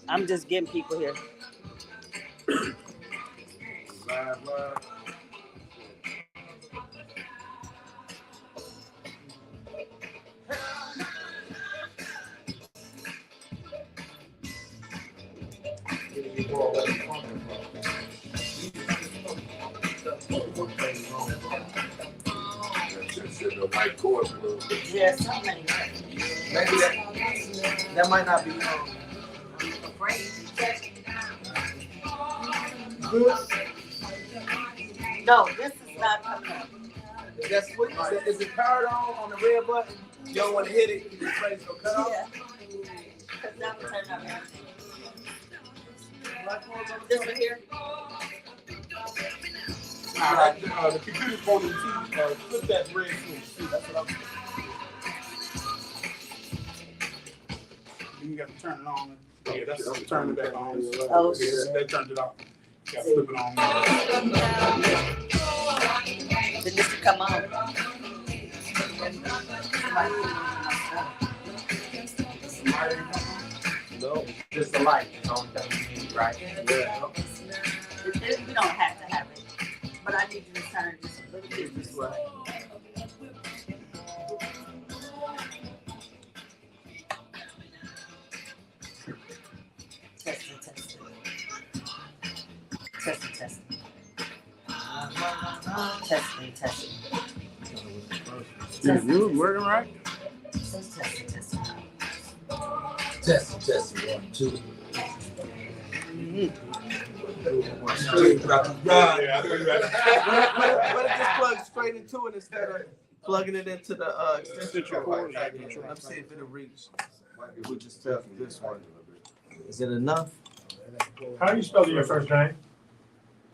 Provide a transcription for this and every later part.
I'm just getting people here. Live. Yeah, something. Maybe that might not be good. No, this is not coming up. That's what is it powered on the red button? You don't want to hit it, you just press go cut off? Yeah. Because that will turn up everything. This one here? The computer's holding flip that red switch. That's what I'm saying. You got to turn it on. Yeah, that's turn it back on. Oh, they turned it off. You got to flip it on. Then this will come on. No, just the light. It's on the right. Yeah. We don't have to have it. But I need you to turn just a little bit this way. Testing. You working right? Testing. 1, 2. What if this plugs straight into it instead of plugging it into the extension cord? Let's see if it'll reach. We just test this one. Is it enough? How do you spell your first name?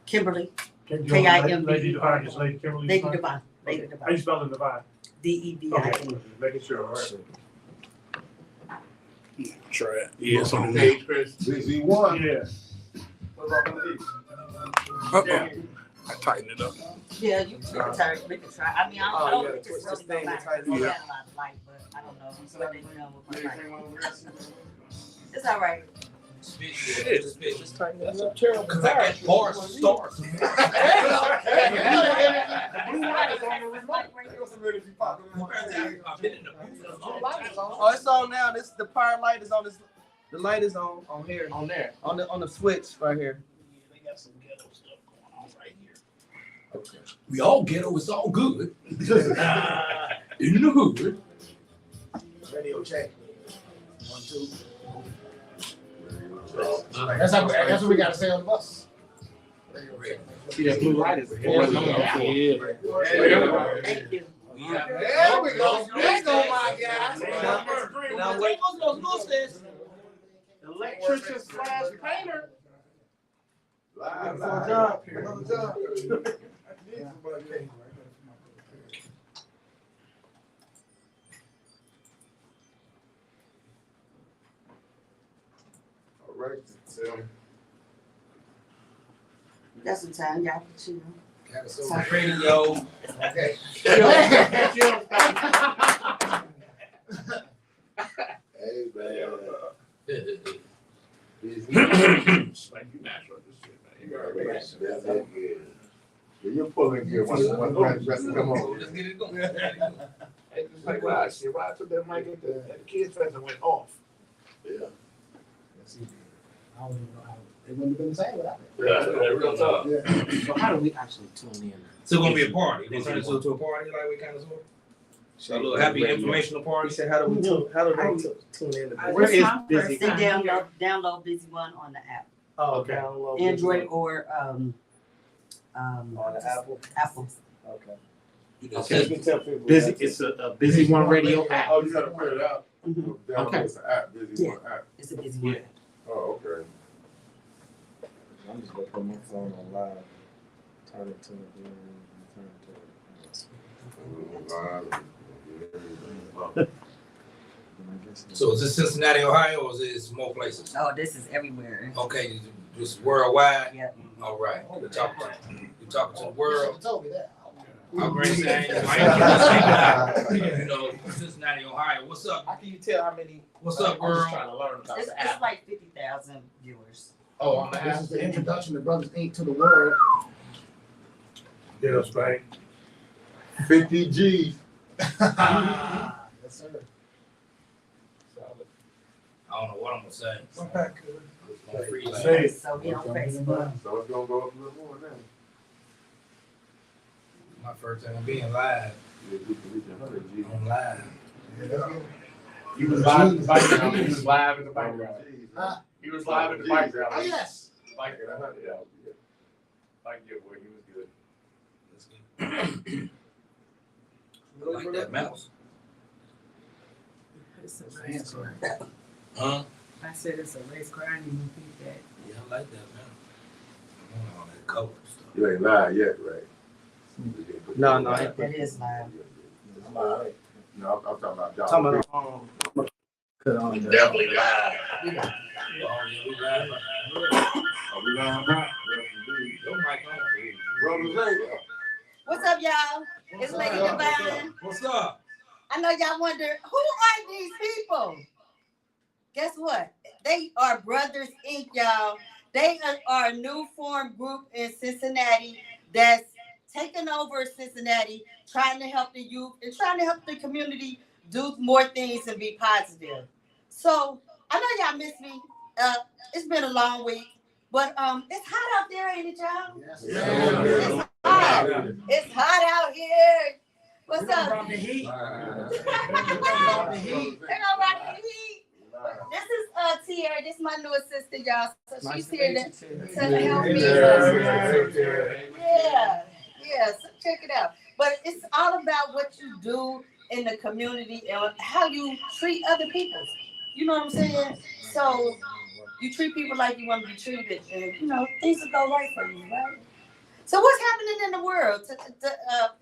Kimberly. K-I-M-B. Lady Devine is Lady Kimberly. Lady Devine. How do you spell the Devine? D-E-V-I-N. Okay, making sure, all right. Try it. Yeah, it's on the page, Chris. Z1. Yeah. I tightened it up. Yeah, you can try. We can try. I mean, I don't think it's really thing gonna to matter. tighten We it got a lot of light, but I don't know. So they know what my light. It's all right. Just tighten it up. Because I got bars and stars. Oh, it's on now. This the power light is on this. The light is on here. On there. On the switch right here. They got some ghetto stuff going on right here. Okay. We all ghetto, it's all good. In the hood. Radio check. 1, 2. That's what we gotta say on the bus. See that blue light is Thank you. There we go. There go my guy. Now wait. Electrician / painter. Live. Job here. Another job. All right, so. That's some time, y'all can chill. Radio. Okay. Hey, man. Thank you, natural. You're pulling here. One come on. Let's get it going. Hey, just like when I took that mic at the kids' fest and went off. Yeah. I don't even know how they wouldn't have been the same without it. Yeah, real tough. Yeah. So how do we actually tune in? So it's gonna be a party. They turn it into a party like we kind of sort. So a little happy informational He party. said, how do they tune in? Where is busy? They download Busy One on the app. Oh, Okay. download Android or on the Apple. Apple. Okay. Okay. Busy. It's a Busy One radio app. Oh, you gotta put it out. Mhm. Okay. It's an app, Busy One app. It's a Busy One. Yeah. Oh, okay. I'm just gonna put my phone on live. Turn it to So is this Cincinnati, Ohio, or is it more places? Oh, this is everywhere. Okay, just worldwide. Yeah. All right. You're talking to the world. Told me that. I'm great saying, you know, Cincinnati, Ohio. What's up? How can you tell how many? What's up, I'm just world? trying to learn about It's the app. like 50,000 viewers. Oh, on the app. This is the introduction to Brothers Inc. to the world. Get us right. 50 G's. Yes, sir. I don't know what I'm gonna say. Say it. So we on Facebook. So it's gonna go up a little more now. My first time being live Yeah, we can reach 100 G's. on live. He was live in the background. He was live in the background. Huh? He was live in the background. Oh, yes. Like, Yeah, 100, yeah. like your boy, he was good. That's good. Like that mouse. It's a race car. Huh? I said it's a race car. I didn't even think that. Yeah, I like that mouse. I want all that color stuff. You ain't live yet, right? No, no. That is live. No, I'm talking about John. Talking about cut on there. Definitely live. Oh, yeah, we live. Are we live now? Your mic on. Brothers Inc. What's up, y'all? It's Lady Devine. What's up? I know y'all wonder, who are these people? Guess what? They are Brothers Inc, y'all. They are a new formed group in Cincinnati that's taking over Cincinnati, trying to help the youth and trying to help the community do more things and be positive. So I know y'all miss me. It's been a long week, but it's hot out there, ain't it, y'all? Yes. It's hot. It's hot out here. What's up? The heat. They're gonna rock the heat. This is Tierra. This is my new assistant, y'all. So she's here to help me. Yeah. So check it out. But it's all about what you do in the community and how you treat other people. You know what I'm saying? So you treat people like you want to be treated, and things will go right for you, right? So what's happening in the world?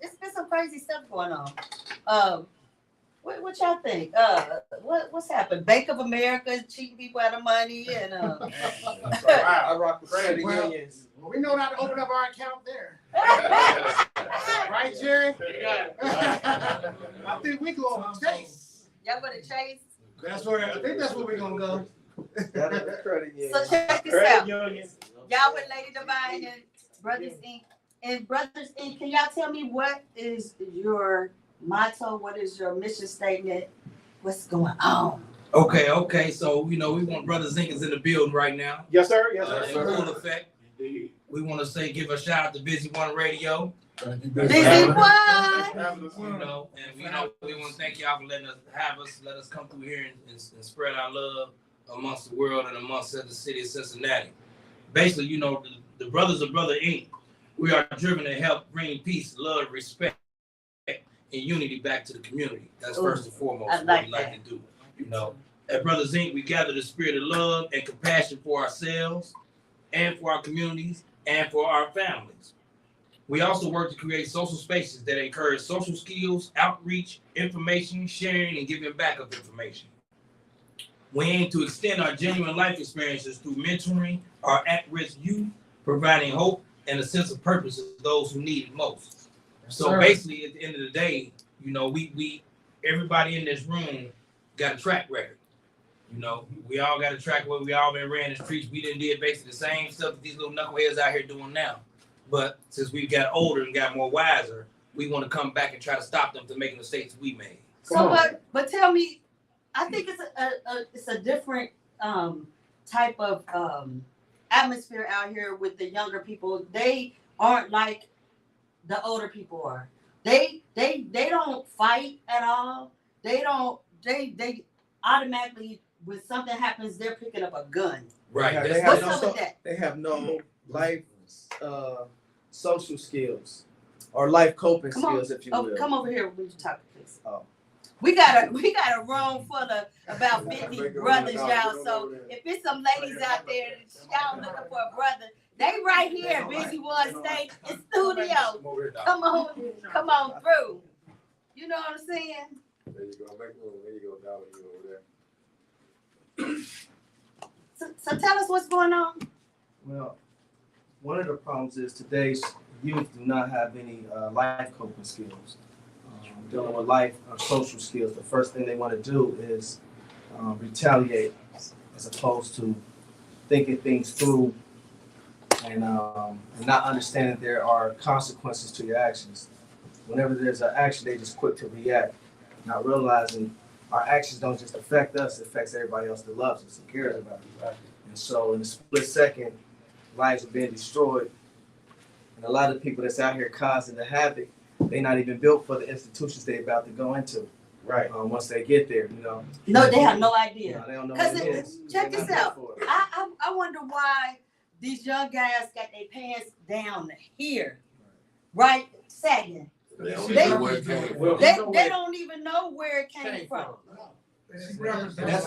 It's been some crazy stuff going on. What y'all think? What's happened? Bank of America is cheating people out of money, and I rock with credit unions. Well, we know how to open up our account there. Right, Jerry? I think we go on Chase. y'all gonna chase. I think that's where we're gonna go. That is credit union. So check this out. Y'all with Lady Devine and Brothers Inc. And Brothers Inc. Can y'all tell me what is your motto? What is your mission statement? What's going on? Okay. So, we want Brothers Inc. is in the building right now. Yes, sir. Yes, In full effect. We want to say, give a shout out to Busy One Radio. Busy One. We want to thank y'all for letting us let us come through here and spread our love amongst the world and amongst the city of Cincinnati. Basically, the Brothers of Brother Inc. We are driven to help bring peace, love, respect, and unity back to the community. That's first and foremost what we like to do. At Brothers Inc., we gather the spirit of love and compassion for ourselves and for our communities and for our families. We also work to create social spaces that encourage social skills, outreach, information, sharing, and giving back of information. We aim to extend our genuine life experiences through mentoring our at-risk youth, providing hope and a sense of purpose to those who need it most. So basically, at the end of the day, we everybody in this room got a track record. We all got a track where we all been ran the streets. We did basically the same stuff that these little knuckleheads out here doing now. But since we got older and got more wiser, we want to come back and try to stop them from making the mistakes we made. So, but tell me, I think it's a different type of atmosphere out here with the younger people. They aren't like the older people are. They don't fight at all. They automatically, when something happens, they're picking up a gun. Right. Yeah, What's up with that? They have no life social skills or life coping skills, if you will. Come over here when you talk, please. Oh. We got a room full of about 50 brothers, y'all. So if it's some ladies out there that y'all looking for a brother, they right here, Busy One State in studio. Come on through. You know what I'm saying? There you go. There you go, Dollar. You over there. So tell us what's going on. Well, one of the problems is today's youth do not have any life coping skills. Dealing with life or social skills, the first thing they want to do is retaliate as opposed to thinking things through and not understanding there are consequences to your actions. Whenever there's an action, they just quick to react, not realizing our actions don't just affect us, it affects everybody else that loves us and cares about us. And so in a split second, lives are being destroyed. And a lot of the people that's out here causing the havoc, they're not even built for the institutions they're about to go into. Right. Once they get there, No, they have no idea. They don't know Because what it is. check They're this not built out. for it. I wonder why these young guys got their pants down here, right? Sagging. They don't They- know where it came from. They don't even know where it came from. That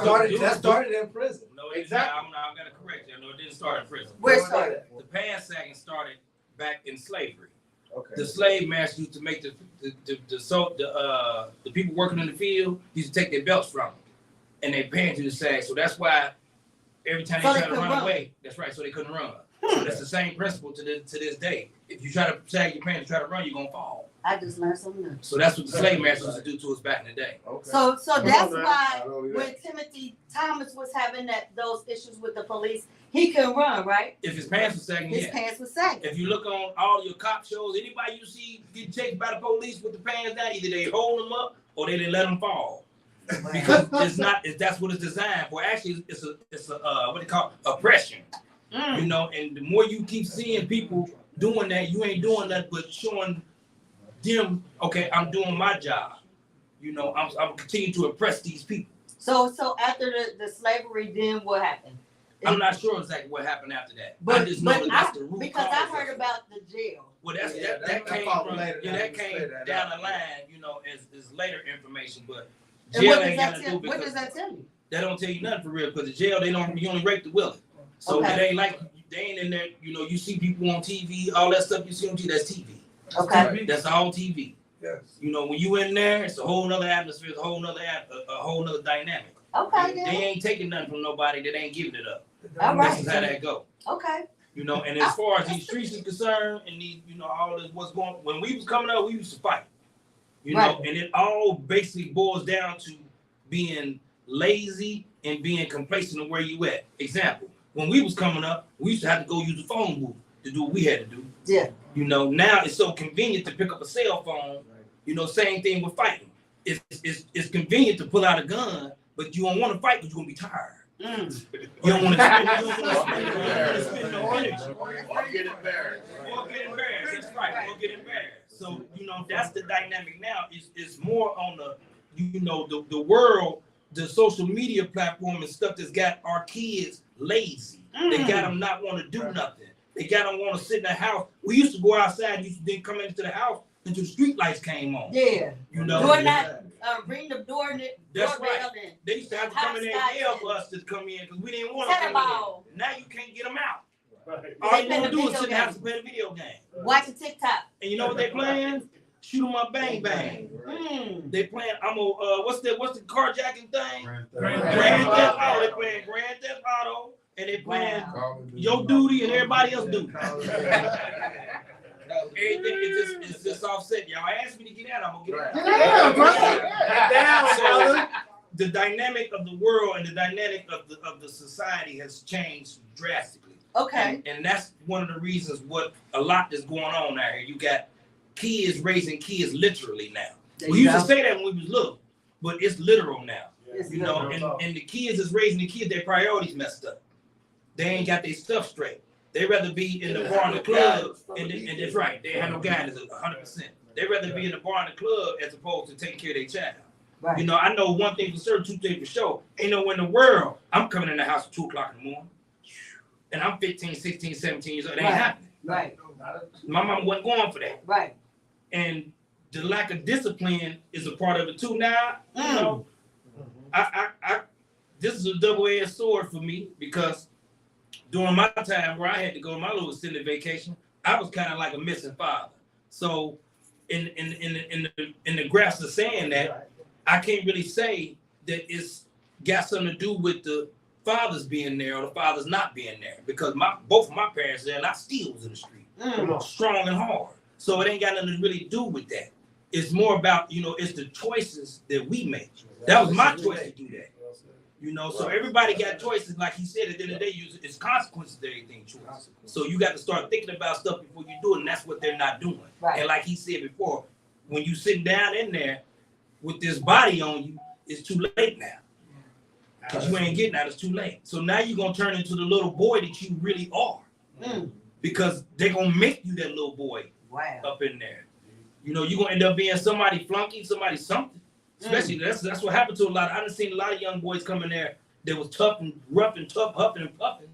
started in prison. No, exactly. I'm gonna correct you. No, it didn't start in prison. Where it started? The pants sagging started back in slavery. Okay. The slave master used to make the people working in the field used to take their belts from them, and their pants used to sag. So that's why every time they So they try to couldn't run run. away, that's right. So they couldn't run. So that's the same principle to this day. If you try to sag your pants and try to run, you're gonna fall. I just learned something new. So that's what the slave masters used to do to us back in the day. Okay. So that's I why know that. when Timothy Thomas was having those issues with the police, he couldn't run, right? If his pants were sagging, His yeah. pants was sagging. If you look on all your cop shows, anybody you see get chased by the police with the pants down, either they hold them up or they didn't let them fall. Because that's what it's designed for. Actually, it's a what they call oppression. Mm. And the more you keep seeing people doing that, you ain't doing that but showing them, okay, I'm doing my job. I'm continuing to oppress these people. So after the slavery, then what happened? I'm not sure exactly what happened after that. But, I just know that that's the root because cause I of heard it. about the jail. Well, Yeah, that came followed from later. that Just came say that down out. the line, as later information. But And jail what does ain't that got to tell? do What does because that tell you? they don't tell you nothing for real. Because the jail, you only rape the willing. So Okay. it ain't like they ain't in there. You see people on TV, all that stuff you see on TV. That's TV. Okay. That's all TV. Yes. When you in there, it's a whole nother atmosphere, it's a whole nother dynamic. Okay They then. ain't taking nothing from nobody that ain't giving it up. All This right. is how that go. Okay. And as far as these streets is concerned, and these, all this what's going. When we was coming up, we used to fight. Right. And it all basically boils down to being lazy and being complacent of where you at. Example: when we was coming up, we used to have to go use the phone booth to do what we had to do. Yeah. Now it's so convenient to pick up a cell phone. Same thing with fighting. It's convenient to pull out a gun, but you don't want to fight because you're gonna be tired. Mm. You don't want to spend no energy. Or get embarrassed. Or get embarrassed. That's right. Or get embarrassed. So that's the dynamic now. It's more on the world, the social media platform and stuff that's got our kids lazy. They got them not want to do nothing. They got them want to sit in the house. We used to go outside. Used to then come into the house until the street lights came on. Yeah. Door not ring the door. That's doorbell right. and They used to have to come in there and yell for us to come in because we didn't want to come Tetherball. in. Now you can't get them out. Right. All They you play want to the do is video sit in the house game. and play the video game. Watch a TikTok. And you know what they playing? Shoot 'em up, bang bang. Mm. They playing. What's the carjacking thing? Grand Grand Theft Auto. They playing Grand Theft Auto, and they playing Your Duty and everybody else duty. Everything is just offset. Y'all asked me to get out. I'm gonna get out. Yeah, brother. So the dynamic of the world and the dynamic of the society has changed drastically. Okay. And that's one of the reasons what a lot is going on out here. You got kids raising kids literally now. There We you used to go. say that when we was little, but it's literal now. It's And the kids is raising the kids, their priorities messed up. They ain't got their stuff straight. They rather be in the bar and the club, and that's right. They have no guidance 100%. They rather be in the bar and the club as opposed to taking care of their child. Right. I know one thing for certain, two things for sure. Ain't nowhere in the world I'm coming in the house at 2 o'clock in the morning. And I'm 15, 16, 17 years old. It ain't Right. happening. Right. My mom wasn't going for that. Right. And the lack of discipline is a part of it too. Now, I this is a double-edged sword for me because during my time where I had to go on my little extended vacation, I was kind of like a missing father. So in the grasp of saying that, I can't really say that it's got something to do with the fathers being there or the fathers not being there because both of my parents there and I still was in the street. strong and hard. So it ain't got nothing to really do with that. It's more about, it's the choices that we make. That was my choice to do that. So everybody got choices. Like he said, at the end of the day, it's consequences to everything choice. So you got to start thinking about stuff before you do it, and that's what they're not doing. Right. And like he said before, when you sitting down in there with this body on you, it's too late now. Because you ain't getting out, it's too late. So now you're going to turn into the little boy that you really are. Because they're going to make you that little boy up in there. You're going to end up being somebody flunky, somebody something. Especially, that's what happened to a lot. I done seen a lot of young boys come in there that was tough and rough and tough, huffing and puffing.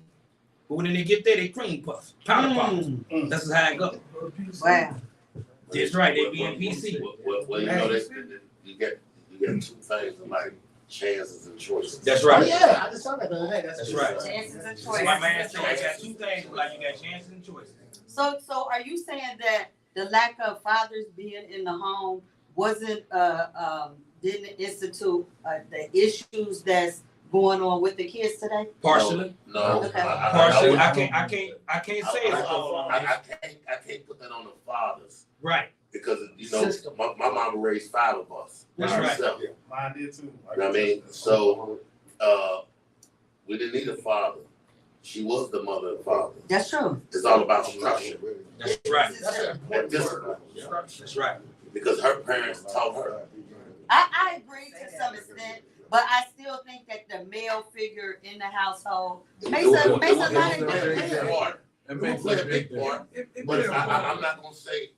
But when they get there, they cream puff, powder puff. That's how it goes. Wow. That's right, they being PC. Well, you get two things like chances and choices. That's Oh, right. yeah, I just saw that the other day. That's right. Chances and So my man choices. said I got two things, like you got chances and choices. So are you saying that the lack of fathers being in the home wasn't didn't institute the issues that's going on with the kids today? Partially. No. Okay. Partially. I can't say it's all on I can't put that on the fathers. Right. Because my mama raised 5 of us. That's right. Herself. Mine did too. You know what I mean? So we didn't need a father. She was the mother and father. That's true. It's all about structure That's right. and discipline. That's right. Because her parents taught her. I agree to some extent, but I still think that the male figure in the household makes a lot of difference. It play a big part. But I'm not gonna say.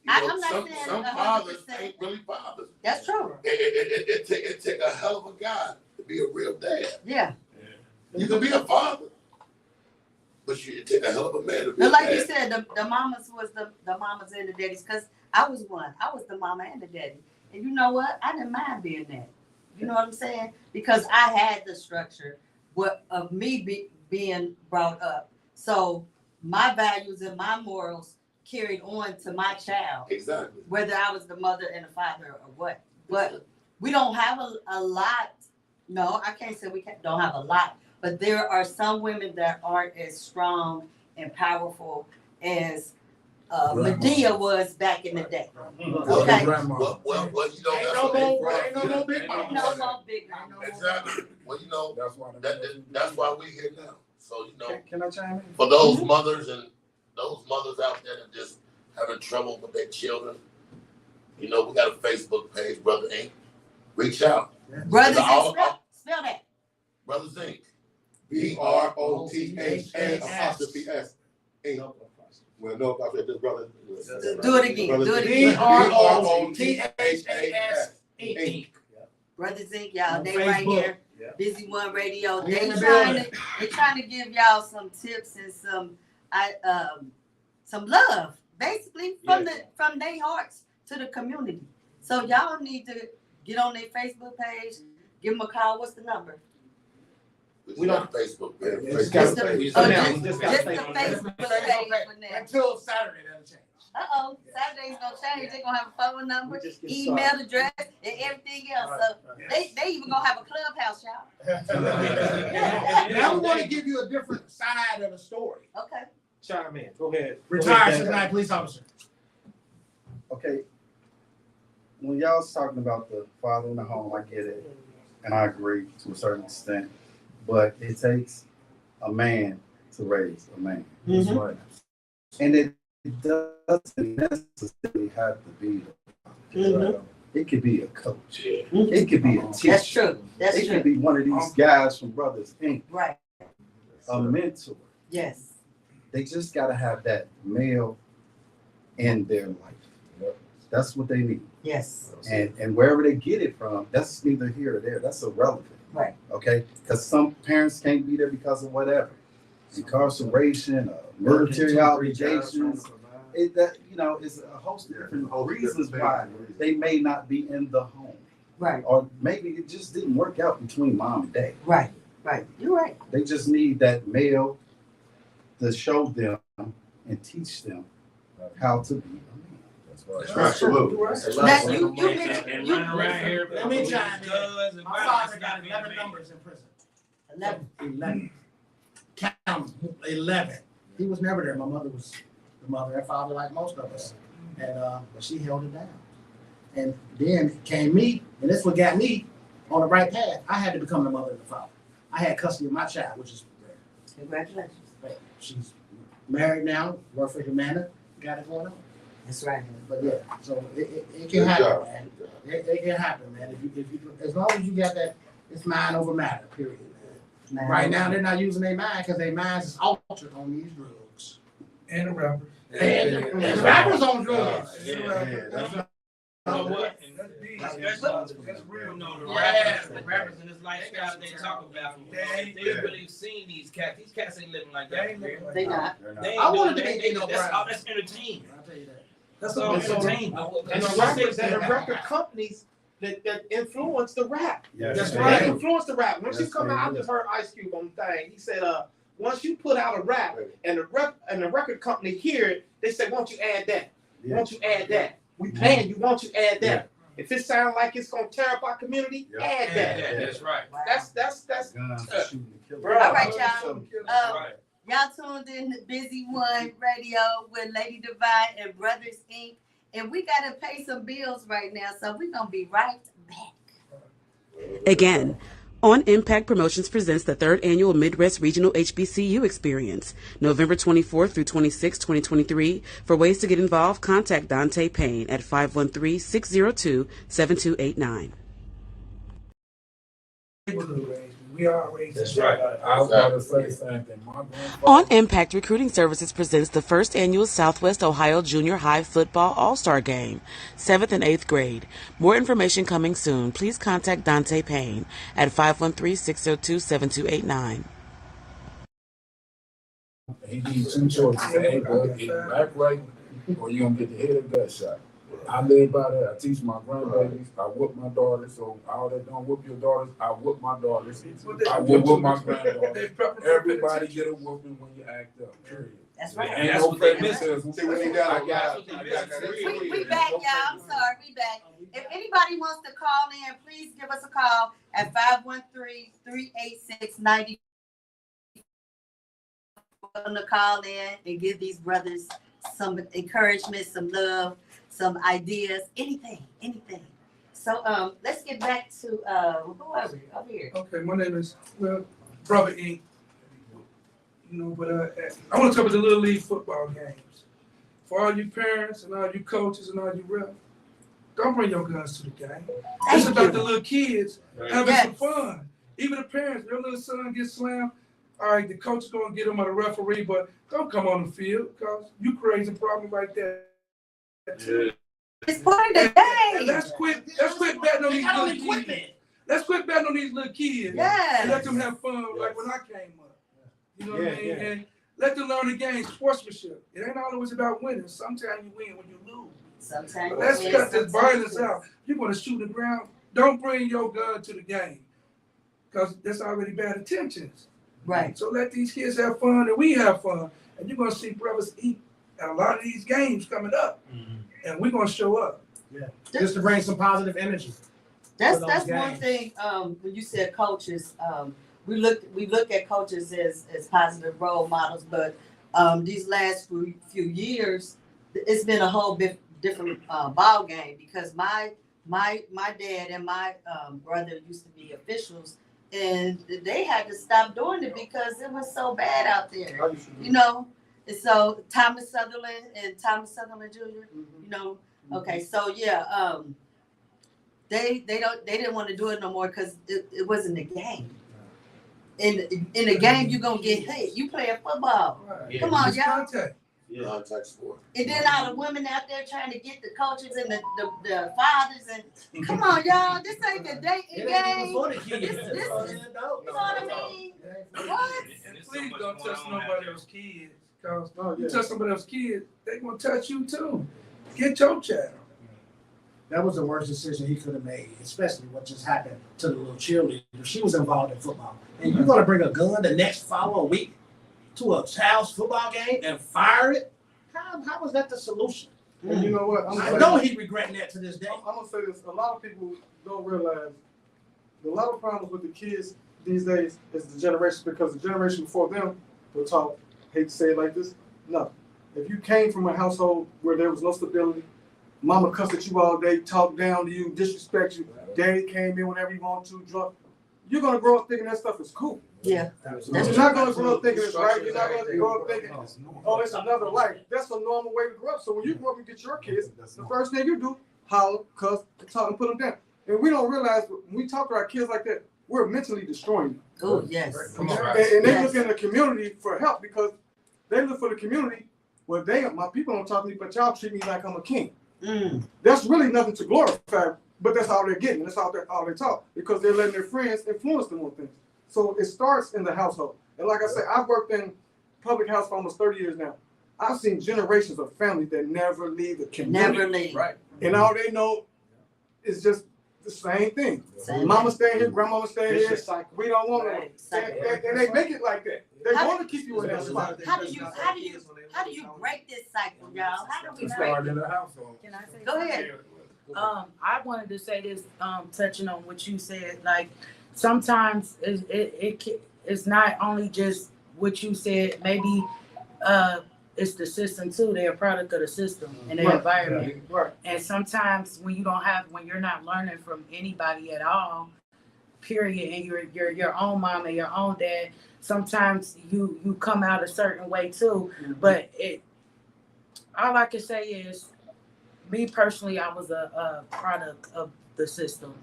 I'm not saying some 100%. fathers ain't really fathers. That's true. It take a hell of a guy to be a real dad. Yeah. You can be a father, but it take a hell of a man to be a But like dad. you said, the mamas was the mamas and the daddies, because I was one. I was the mama and the daddy. And you know what? I didn't mind being that. You know what I'm saying? Because I had the structure of me being brought up. So my values and my morals carried on to my child. Exactly. Whether I was the mother and the father or what. But we don't have a lot. No, I can't say don't have a lot. But there are some women that aren't as strong and powerful as Medea was back in the day. Okay. Well, you know, Ain't no more big mama. No more big mama. Exactly. Well, you know, that's why we're here now. So, you know, Can I chime in? for those mothers and those mothers out there that just having trouble with their children, you know, we got a Facebook page, Brother Inc. Reach out. Brothers All- Inc. Spell that. Brothers Inc. BROTHA''S. Inc. Well, no, I said this brother. Do it again. Do it again. BROTHA'S. Inc. Brothers Inc. Y'all, they On right Facebook. here. Busy One Radio. We in They the trying to give y'all some tips and some love, basically from their hearts to the community. So y'all need to get on their Facebook page, give them a call. What's the number? We got a Facebook page. Just the Facebook page for now. Until Saturday, that'll change. Saturday's gonna change. They're gonna have a phone number, email address, and everything else. So they even gonna have a clubhouse, y'all. Now we want to give you a different side of the story. Okay. Chime in, go ahead. Retired tonight police officer. Okay, when y'all's talking about the father in the home, I get it, and I agree to a certain extent, but it takes a man to raise a man. Mhm. That's right. And it doesn't necessarily have to be it could be a coach. It could be a teacher. That's true. That's it true. could be one of these guys from Brothas Inc. Right. A mentor. Yes. They just gotta have that male in their life. That's what they need. Yes. And wherever they get it from, that's neither here or there. That's irrelevant. Right. Okay? Because some parents can't be there because of whatever. Incarceration, military obligations. It's a host of different reasons why they may not be in the home. Right. Or maybe it just didn't work out between mom and dad. Right. Right. You're right. They just need that male to show them and teach them how to be a man. Absolutely. Now, you And running around here. Let me chime in. guns and My violence, father got not being 11 made. numbers in prison. 11. 11. Count 'em, 11. He was never there. My mother was the mother and father like most of us. And but she held it down. And then came me, and this what got me on the right path. I had to become the mother and the father. I had custody of my child, which is rare. Congratulations. But she's married now, work for Humana, got it going on. That's right. But yeah, so it can Good happen, job. man. It can happen, man. If you, as long as you got that, it's mind over matter, period. Man. Right now, they're not using their mind because their minds is altered on these drugs. And the rappers. And rappers on drugs. You know what? That's real. No, the rappers in this lifestyle they talk about. They really seen these cats. These cats ain't living like that. They not. I wanted to be That's entertainment. I'll tell you that. That's all entertainment. And the rappers and the record companies that influence the rap. Yes. That's They right. influence the rap. Once you Yes, come they out, I do. just heard Ice Cube on the thing. He said, once you put out a rap and the record company hear it, they say, won't you add that? Yeah. Won't you add that? We paying you, won't you add that? Yeah. If it sounds like it's gonna tear up our community, Yeah. add that. Yeah, that's right. Wow. That's Guns, shooting, killing. Bro. All right, y'all. Right. Y'all tuned in to Busy One Radio with Lady Devine and Brothas Inc. And we gotta pay some bills right now, so we're gonna be right back. Again, On Impact Promotions presents the 3rd Annual Midwest Regional HBCU Experience, November 24th through 26, 2023. For ways to get involved, contact Dante Payne at 513-602-7289. We are raised. That's right. I was about to say the same thing. My grandfather. On Impact Recruiting Services presents the 1st Annual Southwest Ohio Junior High Football All-Star Game, 7th and 8th grade. More information coming soon. Please contact Dante Payne at 513-602-7289. He needs 2 choices. Hey, bud, get it back right, or you gonna get the head or gut shot. I live by that. I teach my grandbabies. I whoop my daughters. So all that don't whoop your daughters, I whoop my daughters. I whoop my granddaughters. Everybody get a whooping when you act up. Period. That's right. Ain't That's no what they fake miss. themselves. See, we need that. I got We back, y'all. I'm sorry, we back. If anybody wants to call in, please give us a call at 513-386-90. To call in and give these brothers some encouragement, some love, some ideas, anything. So let's get back to who are we over here? Okay, my name is Brothas Inc. You know, but I want to talk about the Little League football games. For all you parents and all you coaches and all you refs, don't bring your guns to the game. It's about the little kids having some fun. Even the parents, your little son gets slammed. All right, the coach is going to get him on the referee, but don't come on the field because you creating a problem right there. Yeah. It's part of the And game. let's quit betting on these little kids. Let's quit betting on these little kids. Yes. And let them have fun like when I came up. You know what I mean? Yeah. And let them learn the game, sportsmanship. It ain't always about winning. Sometimes you win when you lose. Sometimes But let's you cut win, this sometimes violence you out. You're going to shoot the ground. Don't bring your gun to the game because that's already bad intentions. Right. So let these kids have fun and we have fun. And you're going to see brothers eat at a lot of these games coming up. And we're going to show up. Yeah. Just to bring some positive energy. That's for that's those one games. thing. When you said coaches, we look at coaches as positive role models, but these last few years, it's been a whole bit different ball game because my dad and my brother used to be officials, and they had to stop doing it because it was so bad out there, you know. And so Thomas Sutherland Jr., you know. Okay, so yeah, they didn't want to do it no more because it wasn't a game. In a game, you're gonna get hit. You playing football. Right. Come on, It's y'all. contact. Contact sport. And then all the women out there trying to get the coaches and the fathers and come on, y'all. This ain't the dating game. You know what I mean? What? And please don't touch nobody else's kids. Because you touch somebody else's kids, they're going to touch you too. Get your child. That was the worst decision he could have made, especially what just happened to the little cheerleader. She was involved in football. And you're going to bring a gun the next following week to a child's football game and fire it? How was that the solution? And you know what? I know he's regretting that to this day. I'm gonna say this. A lot of people don't realize a lot of problems with the kids these days is the generation, because the generation before them were taught, hate to say it like this, no. if you came from a household where there was no stability, mama cussed at you all day, talked down to you, disrespect you, daddy came in whenever he wanted to, drunk, you're gonna grow up thinking that stuff is cool. Yeah. You're not gonna grow up thinking it's right. You're not gonna grow up thinking, oh, it's another life. That's a normal way to grow up. So when you grow up and get your kids, the first thing you do, holler, cuss, talk, and put them down. And we don't realize when we talk to our kids like that, we're mentally destroying them. Oh, yes. And they look in the community for help because they look for the community where my people don't talk to me, but y'all treat me like I'm a king. That's really nothing to glorify, but that's all they're getting. That's all they talk because they're letting their friends influence them on things. So it starts in the household. And like I said, I've worked in public house for almost 30 years now. I've seen generations of families that never leave the community. Never leave. Right. And all they know is just the same thing. Mama staying here, grandmama staying here. We don't want them. And they make it like that. They want to keep you in that spot. How do you break this cycle, y'all? How do we break Start it? in the household. Can I say Go ahead. I wanted to say this, touching on what you said. Like sometimes it's not only just what you said. Maybe it's the system too. They're a product of the system and the environment. Right. And sometimes when you're not learning from anybody at all, period, and you're your own mom and your own dad, sometimes you come out a certain way too. But all I can say is, me personally, I was a product of the system,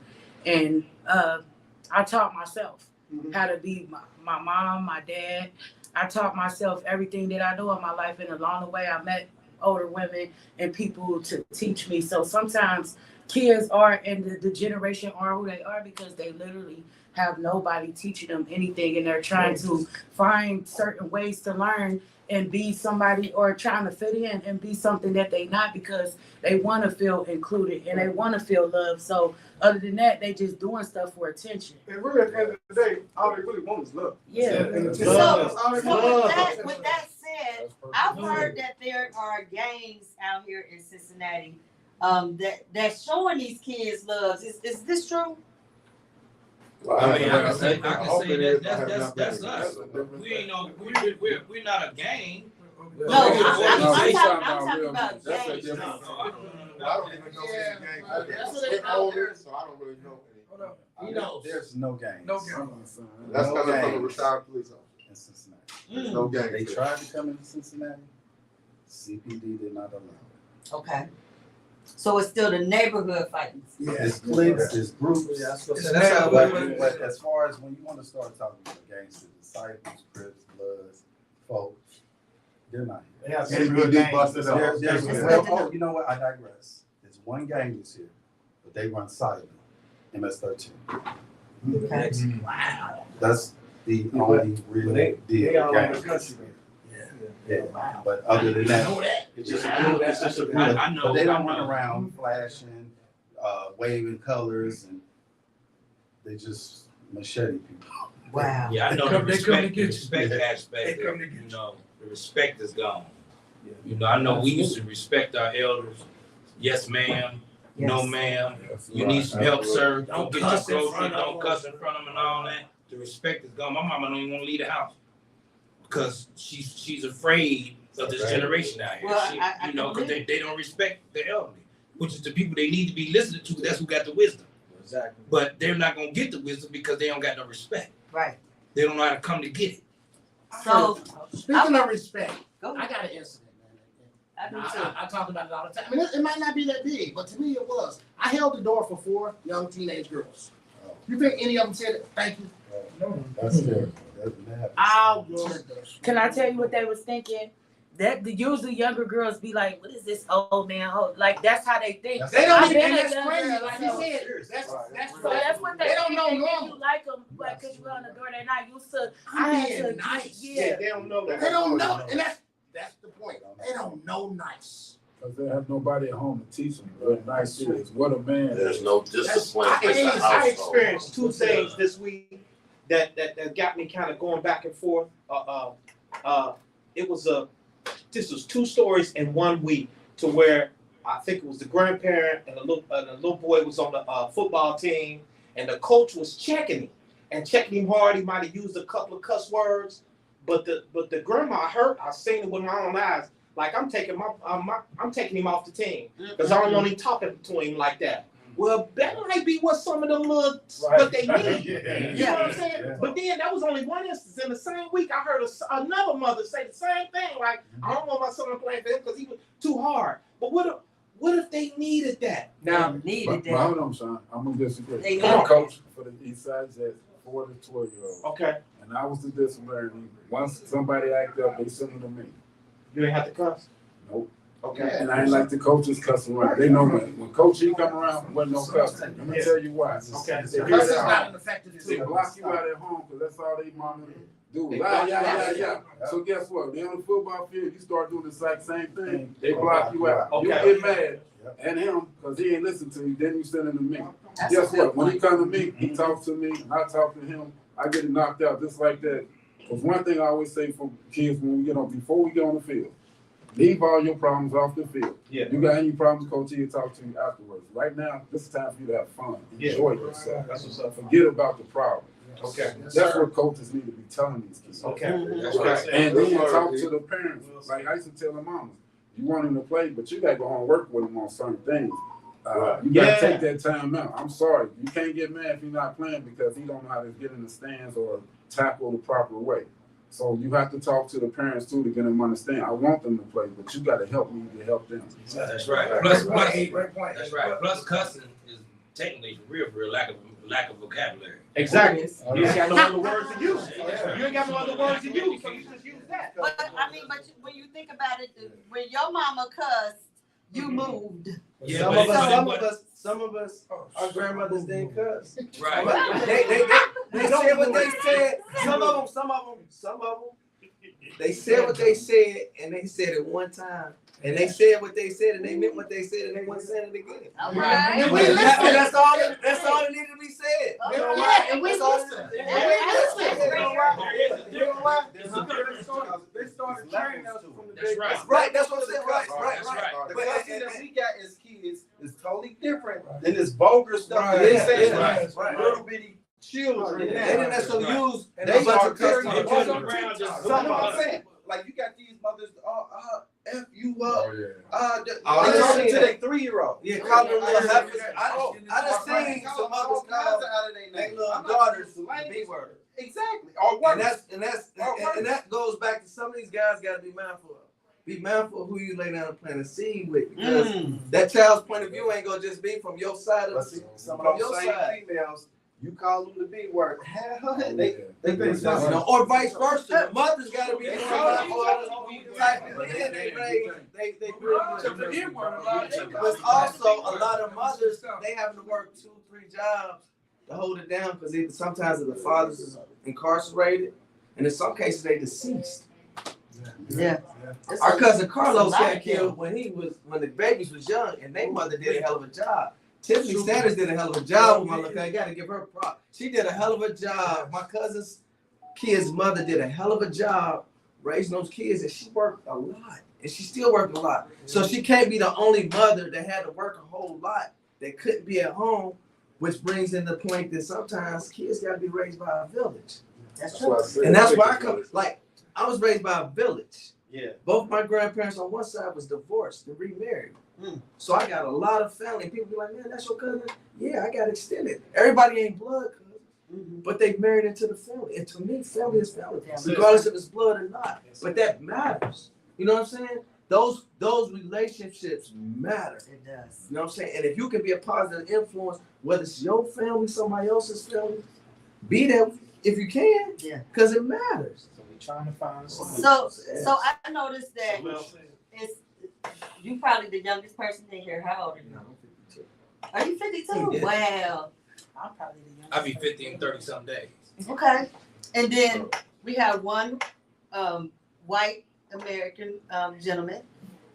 and I taught myself how to be my mom, my dad. I taught myself everything that I know in my life, and along the way, I met older women and people to teach me. So sometimes kids are, and the generation are who they are because they literally have nobody teaching them anything, and they're trying to find certain ways to learn and be somebody, or trying to fit in and be something that they not, because they want to feel included and they want to feel loved. So other than that, they just doing stuff for attention. And really, at the end of the day, all they really want is love. Yeah. And So with that said, I've heard that there are gangs out here in Cincinnati that's showing these kids love. Is this true? I mean, I can say that's us. We ain't no, we're not a gang. No, I'm talking about gangs. I don't even know any gang. They own it, so I don't really know any. You know, there's no gangs. No gangs. That's No coming from a gangs retired police officer. in Cincinnati. There's no gang. They tried to come into Cincinnati. CPD did not allow it. Okay. So it's still the neighborhood fighting. It's cliques, it's groups. But as far as when you want to start talking about gangs, the disciples, Crips, Bloods, folks, they're not here. Neighborhood get busted up. Oh, you know what? I digress. There's one gang that's here, but they run silent. MS-13. Okay. Wow. That's the only real deal. Gangs. Yeah. But other than that, it's just a group. But they don't run around flashing, waving colors, and they just machete people. Wow. Yeah, I know the respect aspect. They come to get You know, the respect is gone. You know, I know we used to respect our elders. Yes, ma'am. No, ma'am. You need some help, sir. Don't get your groceries. Don't cuss in front of them and all that. The respect is gone. My mama don't even want to leave the house because she's afraid of this generation out here. Well, You know, because they don't respect the elderly, which is the people they need to be listening to. That's who got the wisdom. Exactly. But they're not gonna get the wisdom because they don't got no respect. Right. They don't know how to come to get it. So Speaking of respect, go I got an incident, man. I do too. I talk about it all the time. I mean, it might not be that big, but to me it was. I held the door for 4 young teenage girls. You think any of them said thank you? No, that's terrible. I was. Can I tell you what they was thinking? That usually younger girls be like, "What is this old man?" Like that's how they think. They don't I've even, been and a that's young crazy. girl, Like so- he said, that's what they don't think. know They think normal. you like them, but because you're on the door, they're not used to. I'm I had being to nice. yeah. They don't know that. They don't know, and that's the point. They don't know nice. Because they have nobody at home to teach them what nice is, what a man There's is. no discipline. I experienced 2 things this week that got me kind of going back and forth. This was 2 stories in 1 week, to where I think it was the grandparent and the little boy was on the football team, and the coach was checking him hard. He might have used a couple of cuss words, but the grandma I seen it with my own eyes. like I'm taking I'm taking him off the team because I don't want him talking to him like that. Well, that might be what some of them look what they need. You know what I'm saying? Yeah. But then that was only one instance. In the same week, I heard another mother say the same thing. Like, I don't want my son playing for him because he was too hard. But what if they needed that? Now, But needed that. hold on, son. I'm gonna disagree. They I'm need- coach for the East Side Jets, 4 to 12-year-old. Okay. And I was the disciplinarian. Once somebody acted up, they sent them to me. You ain't have to cuss? Nope. Okay. And I ain't like the coaches cussing around. They know when Coach E come around, wasn't no cussing. Let me tell you why. Okay. They hear Cussing's that not an effective They tool. block you out at home because that's all they mama do. Yeah. So guess what? They on the football field, you start doing the exact same thing. They block you out. You Okay. get mad at him because he ain't listen to you. Then you send him to me. That's Guess a good what? When he point. come to me, he talks to me, and I talk to him. I get knocked out just like that. Because one thing I always say for kids when we get on, before we get on the field, leave all your problems off the field. Yeah. You got any problems, Coach E will talk to you afterwards. Right now, this is time for you to have fun. Enjoy yourself. That's what's up. Forget about the problem. Okay. That's what coaches need to be telling these kids. Okay. That's what I said. And then talk to the parents. Like I used to tell the mamas, you want him to play, but you got to go home and work with him on certain things. You got to take that time out. I'm sorry. You can't get mad if he's not playing because he don't know how to get in the stands or tackle the proper way. So you have to talk to the parents too to get them to understand. I want them to play, but you got to help me to help them. That's right. Plus, Great point. that's right. Plus, cussing is technically for real lack of vocabulary. Exactly. You ain't got no other words to use. You ain't got no other words to use, so you just use that. But I mean, when you think about it, when your mama cussed, you moved. Yeah, Some but of it's- us, our grandmothers didn't cuss. Right. They said what they said. Some of them, they said what they said, and they said it one time. And they said what they said, and they meant what they said, and they wasn't saying it again. All right. And that's all that needed to be said. Okay. You know why? And we That's all listen. that- And we listen. You know why? You know why? They started training us from the That's day. right. Right, that's what I'm saying. Right. That's right. The But- cussing that we got as kids is totally different than this vulgar stuff that they Yeah, say. yeah, Like right. little bitty children. They now. didn't necessarily use And they they bunch start of cussing. cussing. They walk around just So know what I'm saying? Like you got these mothers, F you up. Oh, yeah. Oh, They I talking to seen their 3-year-old. Yeah, call them little heifers. I done seen some mothers call their little daughters the B word. Exactly. Or worse. And that goes back to some of these guys got to be mindful of. Be mindful of who you lay down and plant a seed with, because that child's point of view ain't gonna just be from your side of But the see, some from of your those same side. females, you call them the B word. They You know, or vice versa. The mother's got to be mindful of the type of men they raise. They but also a lot of mothers, they having to work 2-3 jobs to hold it down because either sometimes the fathers is incarcerated, and in some cases they deceased. Yeah. Our cousin Carlos got killed when the babies was young, and their mother did a hell of a job. Tiffany Sanders did a hell of a job with my look. I gotta give her props. She did a hell of a job. My cousin's kid's mother did a hell of a job raising those kids, and she worked a lot, and she still worked a lot. So she can't be the only mother that had to work a whole lot that couldn't be at home, which brings in the point that sometimes kids gotta be raised by a village. That's true. And that's why I come, like, I was raised by a village. Yeah. Both my grandparents on one side was divorced and remarried. So I got a lot of family. People be like, man, that's your cousin? Yeah, I got extended. Everybody ain't blood cousin, but they married into the family. And to me, family is family, regardless if it's blood or not. But that matters. You know what I'm saying? Those relationships matter. It does. You know what I'm saying? And if you can be a positive influence, whether it's your family, somebody else's family, be there if you can. Yeah. Because it matters. So we trying to find a solution. So I noticed that it's you probably the youngest person in here. How old are you? Are you 52? Yeah. Wow. I'm probably the youngest. I'll be 50 in 30 some days. Okay. And then we have one white American gentleman.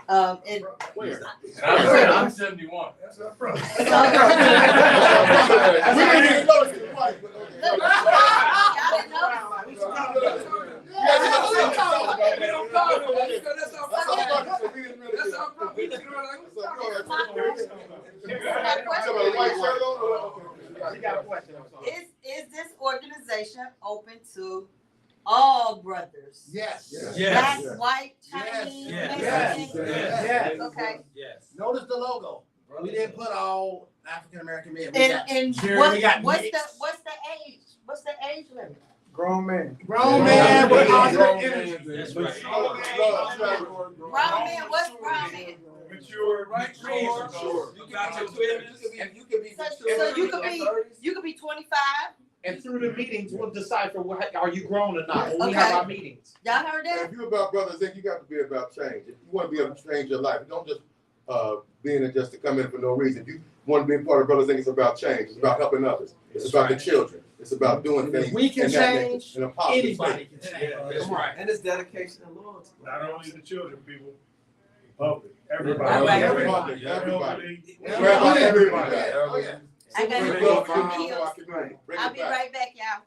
And Where? I'm 71. That's our brother. We didn't even notice it. Right, but Y'all didn't notice? Is this organization open to all brothers. Yes. Yes. Black, white, Chinese, Yes. Mexican. Yes. Okay. Yes. Notice the logo. We didn't put all African American men. And what's the age? What's the age limit? Grown man. Grown man with positive energy. That's right. Grown man, what's grown man? Mature, right? Sure. You got your feelings. And you could be So you could be 25. and through the meetings, we'll decipher are you grown or not when we Okay. have our meetings. Y'all heard that? If you're about Brothers Inc, you got to be about change. If you want to be able to change your life, don't just be in it just to come in for no reason. If you want to be part of Brothers Inc, it's about change. It's about helping others. It's about the children. It's about doing things. If we can in that change, nature, in a positive anybody way. can change. That's right. And it's dedication and loyalty. Not only the children, people, public, everybody. Everybody. Everybody. Oh, yeah. I gotta Bring it go back. from Hills. Bring I'll it be back. right back, y'all.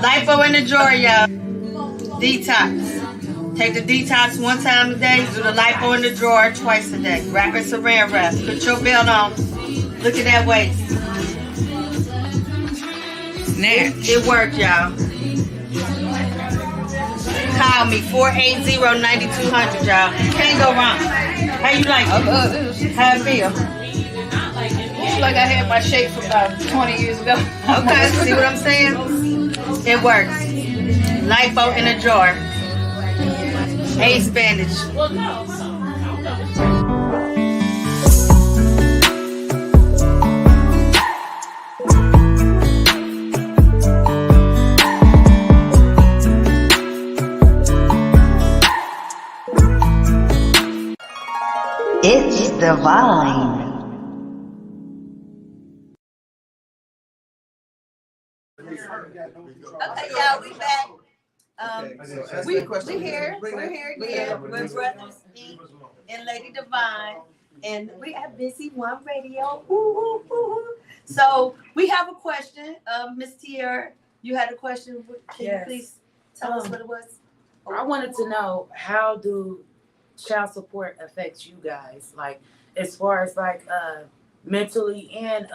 Lipo in the drawer, y'all. Detox. Take the detox one time a day. Do the lipo in the drawer twice a day. Wrap it saran wrap. Put your belt on. Look at that waist. It worked, y'all. Call me 480-9200, y'all. Can't go wrong. How you like it? How it feel? Like I had my shape from about 20 years ago. Okay, see what I'm saying? It works. Lipo in a jar. Ace bandage. It's Devine. Okay, y'all, we back. We here. We're here again with Brothas Inc. and Lady Devine, and we at Busy One Radio. Ooh, ooh, ooh. So we have a question. Miss Tier, you had a question. Can you please tell us what it was? I wanted to know, how do child support affect you guys? Like, as far as like mentally and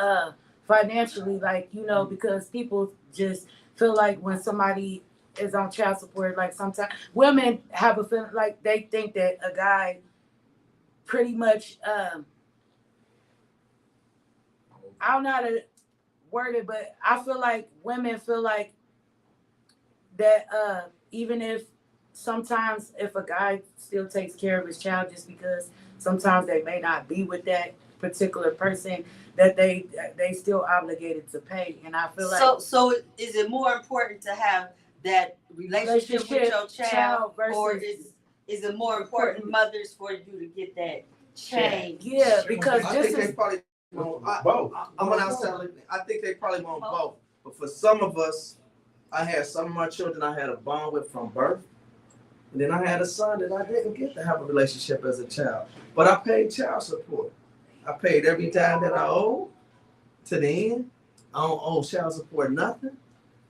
financially, like, you know, because people just feel like when somebody is on child support, like sometimes women have a feeling like they think that a guy pretty much I don't know how to word it, but I feel like women feel like that even if sometimes if a guy still takes care of his child, just because sometimes they may not be with that particular person, that they still obligated to pay. And I feel like So is it more important to have that relationship with your child, or is it more important, mothers, for you to get that change? Yeah, because I think they probably want both. I'm gonna say, I think they probably want both. But for some of us, I had some of my children I had a bond with from birth. And then I had a son that I didn't get to have a relationship as a child. But I paid child support. I paid every time that I owed to the end. I don't owe child support nothing.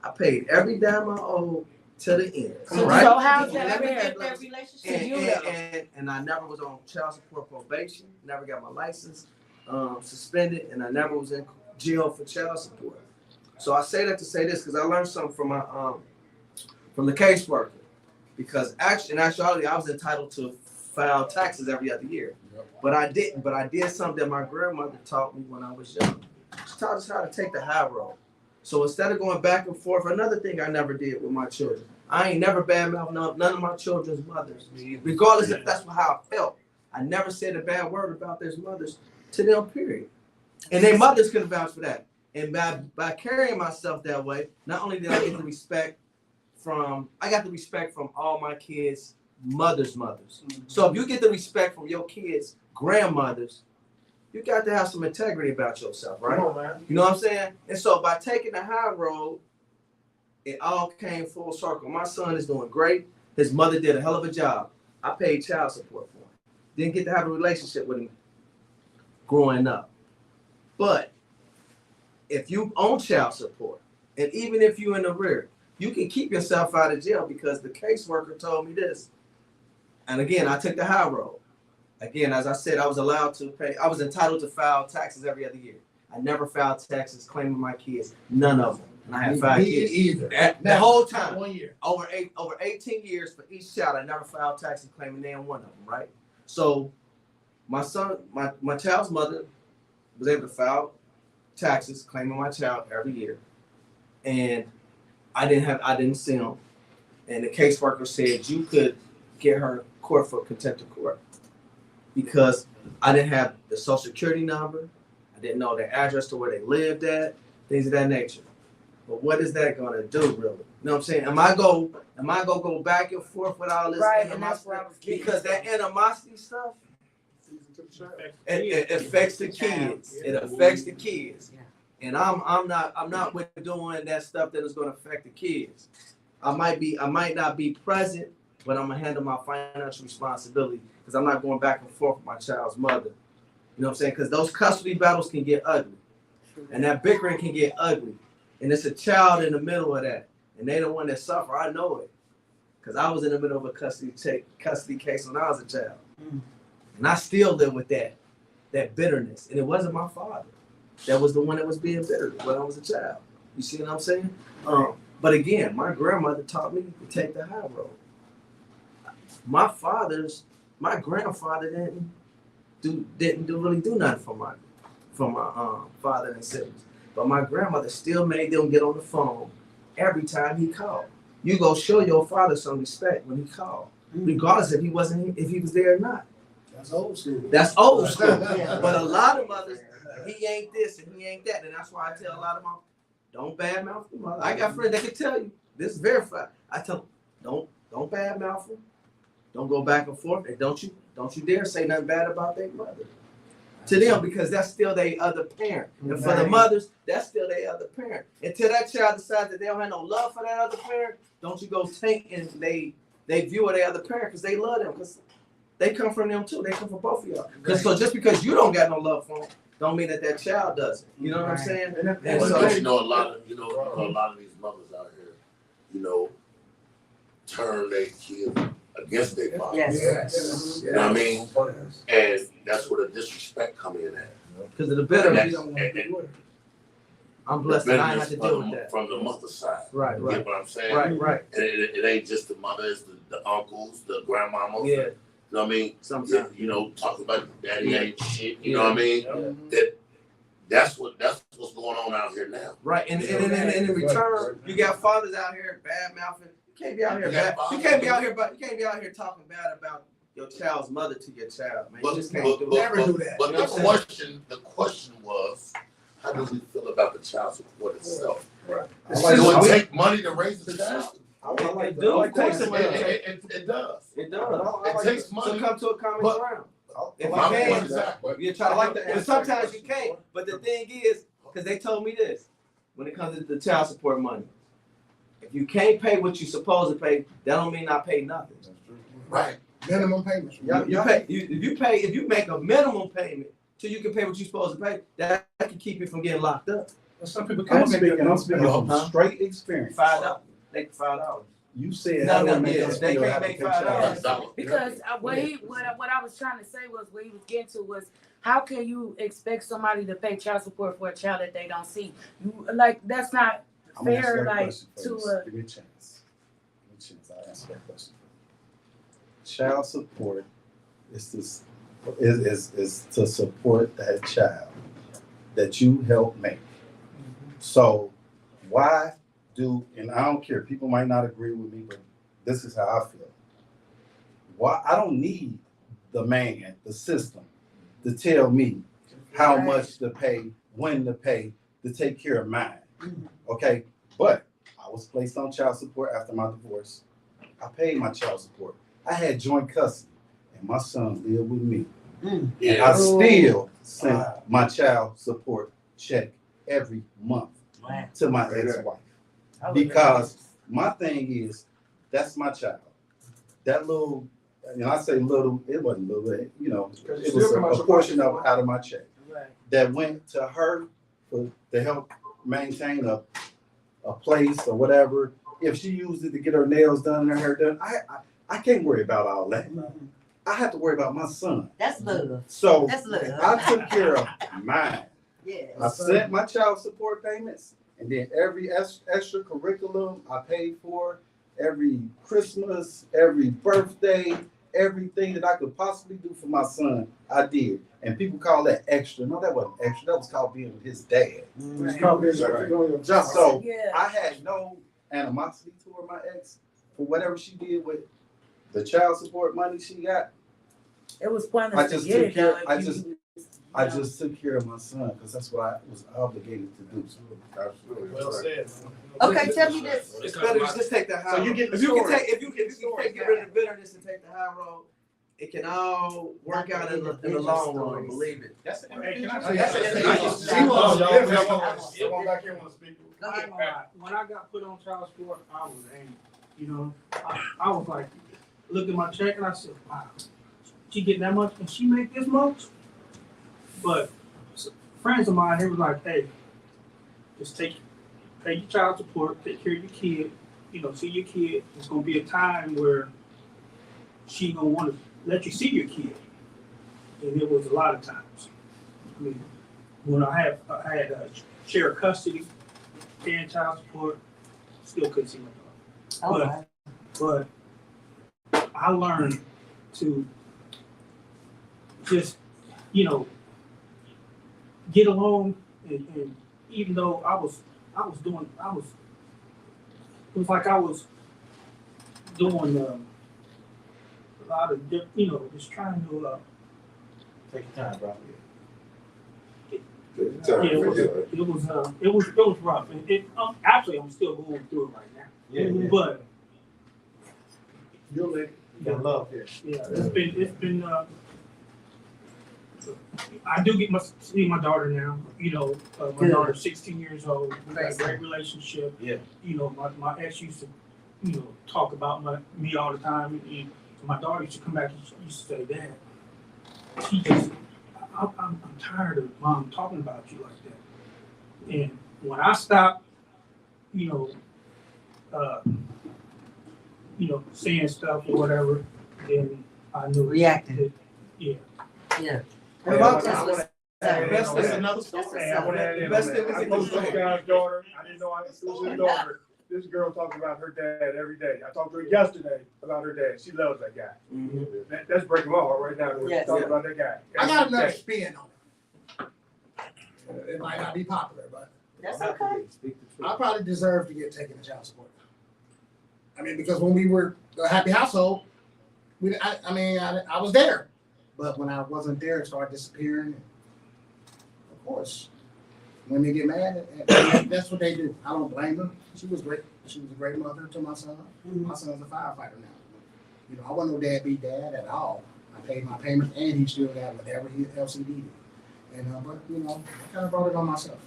I paid every dime I owed to the end. So, right? so how's You that never fair? get that relationship. And I never was on child support probation. Never got my license suspended, and I never was in jail for child support. So I say that to say this because I learned something from my from the caseworker. Because in actuality, I was entitled to file taxes every other year, but I didn't. But I did something that my grandmother taught me when I was young. She taught us how to take the high road. So instead of going back and forth, another thing I never did with my children, I ain't never badmouthed none of my children's mothers, regardless if that's how I felt. I never said a bad word about their mothers to them, period. And their mothers could vouch for that. And by carrying myself that way, not only did I get the respect from all my kids' mothers. So if you get the respect from your kids' grandmothers, you got to have some integrity about yourself, right? Come on, man. You know what I'm saying? And so by taking the high road, it all came full circle. My son is doing great. His mother did a hell of a job. I paid child support for him. Didn't get to have a relationship with him growing up. But if you own child support, and even if you're in the rear, you can keep yourself out of jail because the caseworker told me this. And again, I took the high road. Again, as I said, I was entitled to file taxes every other year. I never filed taxes claiming my kids, none of them. And I had 5 kids. Either. The whole time. 1 year. Over 18 years for each child, I never filed taxes claiming they one of them, right? So my son, my child's mother was able to file taxes claiming my child every year. And I didn't see him. And the caseworker said you could get her court for contempt of court because I didn't have the social security number. I didn't know their address to where they lived at, things of that nature. But what is that gonna do, really? You know what I'm saying? Am I gonna go back and forth with all this animosity? Because that animosity stuff, it affects the kids. It affects the kids. And I'm not with doing that stuff that is gonna affect the kids. I might not be present, but I'm gonna handle my financial responsibility because I'm not going back and forth with my child's mother. You know what I'm saying? Because those custody battles can get ugly. And that bickering can get ugly. And it's a child in the middle of that. And they the one that suffer. I know it. Because I was in the middle of a custody case when I was a child. And I still live with that bitterness. And it wasn't my father. That was the one that was being bitter when I was a child. You see what I'm saying? But again, my grandmother taught me to take the high road. My grandfather didn't really do nothing for my father and siblings. But my grandmother still made them get on the phone every time he called. You go show your father some respect when he called, regardless if he was there or not. That's old school. That's old school. But a lot of mothers, he ain't this and he ain't that, and that's why I tell a lot of moms, don't badmouth your mother. I got friends that can tell you this is verified. I tell them, don't badmouth them. Don't go back and forth, and don't you dare say nothing bad about their mother to them because that's still their other parent. And for the mothers, that's still their other parent. Until that child decides that they don't have no love for that other parent, don't you go take and they view their other parent because they love them because they come from them too. They come from both of y'all. So just because you don't got no love for them, don't mean that child doesn't. You know what I'm saying? And so, you know, a lot of these mothers out here, turn their kids against their father. Yes. You know what I mean? And that's where the disrespect come in at. because of the bitterness. And I'm blessed that I ain't have to deal with that. From the mother's side. Right. You get what I'm saying? Right. And it ain't just the mothers, the uncles, the grandmamas. Yeah. You know what I mean? Sometimes. Talk about daddy ain't shit. You know what I mean? That's what's going on out here now. Right. And in return, you got fathers out here bad mouthing. You can't be out here talking bad about your child's mother to your child, man. You just can't do that. But the question was, how do we feel about the child support itself? Right. Do it take money to raise a child? It does. It does. It does. It takes money. So come to a common ground. If you My can, point is you try to like that. And sometimes you can't. But the thing is, because they told me this, when it comes to the child support money, if you can't pay what you're supposed to pay, that don't mean not pay nothing. Right. Minimum payments. If you make a minimum payment till you can pay what you're supposed to pay, that can keep you from getting locked up. Well, some people I'm can't speaking from straight experience. $5. They $5. You said they can't make $5 because what I was trying to say was what he was getting to was how can you expect somebody to pay child support for a child that they don't see? That's not fair. Give me a chance. I'll answer that question. Child support is to support that child that you help make. So why do, and I don't care, people might not agree with me, but this is how I feel. Why I don't need the man, the system, to tell me how much to pay, when to pay, to take care of mine. Okay? But I was placed on child support after my divorce. I paid my child support. I had joint custody, and my son lived with me. And I still sent my child support check every month to my ex-wife. Because my thing is, that's my child. That little, and I say little, it wasn't little, it was a portion of out of my check that went to her to help maintain a place or whatever. If she used it to get her nails done and her hair done, I can't worry about all that. I have to worry about my son. That's love. So That's love. I took care of mine. Yeah. I sent my child support payments, and then every extra curriculum I paid for, every Christmas, every birthday, everything that I could possibly do for my son, I did. And people call that extra. No, that wasn't extra. That was called being with his dad. It's called being on your job. So I had no animosity toward my ex for whatever she did with the child support money she got. It was pointless. I just took care. I just took care of my son because that's what I was obligated to do. Absolutely. Well said. Okay, tell me this. It's better to just take the high road. If you can get rid of the bitterness and take the high road, it can all work out in the long run. Believe it. That's Hey, can I that's say that's something? Someone back here wants to speak. When I got put on child support, I was angry. You know, I was like, looked at my check and I said, wow, she getting that much and she make this much? But friends of mine, they was like, hey, just pay your child support, take care of your kid, see your kid. It's gonna be a time where she gonna want to let you see your kid. And it was a lot of times. I mean, when I had share custody, paying child support, still couldn't see my daughter. But I learned to just, get along, and even though it was like I was doing a lot of, just trying to, Take your time, bro. it was rough. And actually, I'm still going through it right now. Yeah. But You'll live. You love here. yeah, it's been. I do get see my daughter now. My daughter's 16 years old. We got a great relationship. Yeah. My ex used to, talk about me all the time. And my daughter used to come back and she used to say, Dad, I'm tired of Mom talking about you like that. And when I stopped, saying stuff or whatever, then I knew. Reacting. Yeah. Yeah. That's another story. Hey, I want to add in on Best that. thing we I can know do. this guy's daughter. I didn't know it was his daughter. This girl talks about her dad every day. I talked to her yesterday about her dad. She loves that guy. That's breaking my heart right now. Yes. Talking about that guy. I got another spin on it. It might not be popular, but That's okay. Speak the truth. I probably deserve to get taken to child support. I mean, because when we were a happy household, I was there. But when I wasn't there, it started disappearing. Of course, women get mad, and that's what they do. I don't blame them. She was great. She was a great mother to my son. My son's a firefighter now. I wasn't no deadbeat dad at all. I paid my payments, and he still got whatever else he needed. But I kind of brought it on myself.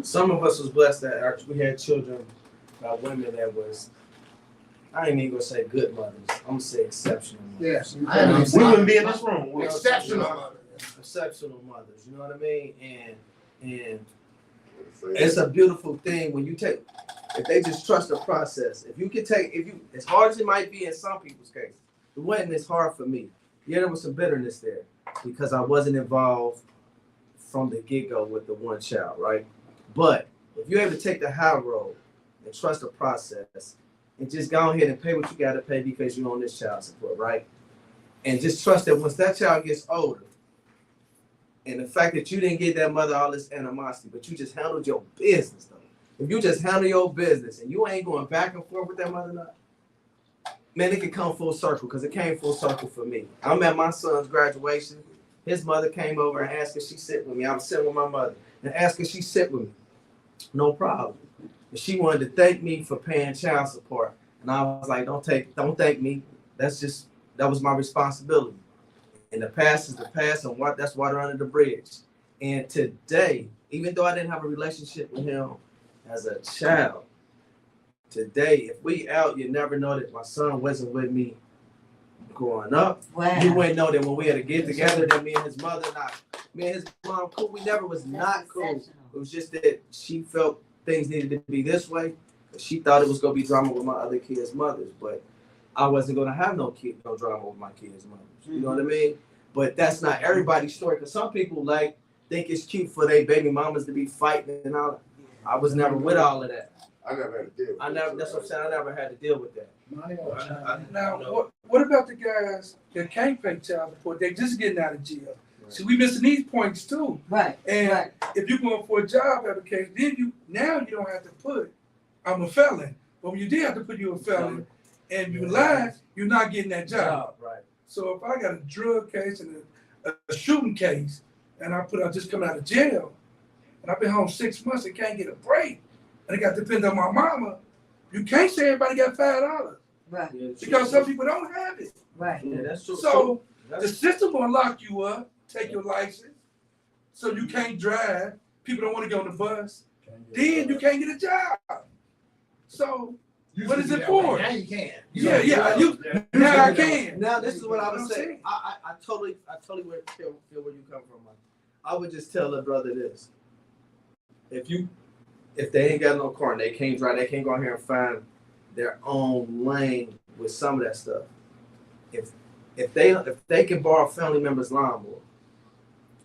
Some of us was blessed that we had children by women that was, I ain't even gonna say good mothers. I'm gonna say exceptional mothers. Yes, We wouldn't be in this room. exceptional mother. Exceptional mothers. You know what I mean? And it's a beautiful thing when you take, if they just trust the process. As hard as it might be in some people's case, it wasn't as hard for me. Yeah, there was some bitterness there because I wasn't involved from the get-go with the one child, right? But if you're able to take the high road and trust the process and just go ahead and pay what you got to pay because you're on this child support, right? And just trust that once that child gets older, and the fact that you didn't get that mother all this animosity, but you just handled your business, though. If you just handle your business and you ain't going back and forth with that mother, man, it can come full circle because it came full circle for me. I'm at my son's graduation. His mother came over and asked if she sit with me. I was sitting with my mother and asked if she sit with me. No problem. And she wanted to thank me for paying child support. And I was like, don't thank me. That was my responsibility. And the past is the past, and that's water under the bridge. And today, even though I didn't have a relationship with him as a child, today, if we out, you never know that my son wasn't with me growing up. Wow. You wouldn't know that when we had to get together, that me and his mom cool. We never was not cool. It was just that she felt things needed to be this way. She thought it was gonna be drama with my other kids' mothers, but I wasn't gonna have no drama with my kids' mothers. You know what I mean? But that's not everybody's story. Because some people think it's cute for their baby mamas to be fighting and all. I was never with all of that. I never had to deal with that. That's what I'm saying. I never had to deal with that. Now, what about the guys that can't pay child support? They just getting out of jail. Right. See, we missing these points too. Right. And if you're going for a job application, then you don't have to put I'm a felon. But when you did have to put you a felon and you lied, you're not getting that job. Right. So if I got a drug case and a shooting case, and I just come out of jail, and I've been home 6 months and can't get a break, and I got to depend on my mama, you can't say everybody got $5. Right. Yeah, because some people don't have it. Right. Yeah, that's true. So the system will lock you up, take your license, so you can't drive. People don't want to get on the bus. Then you can't get a job. So what is it for? Now you can. Now I can. Now this is what I would say. I totally feel where you come from. I would just tell a brother this: if they ain't got no car and they can't drive, they can't go out here and find their own lane with some of that stuff. If they can borrow a family member's lawnmower,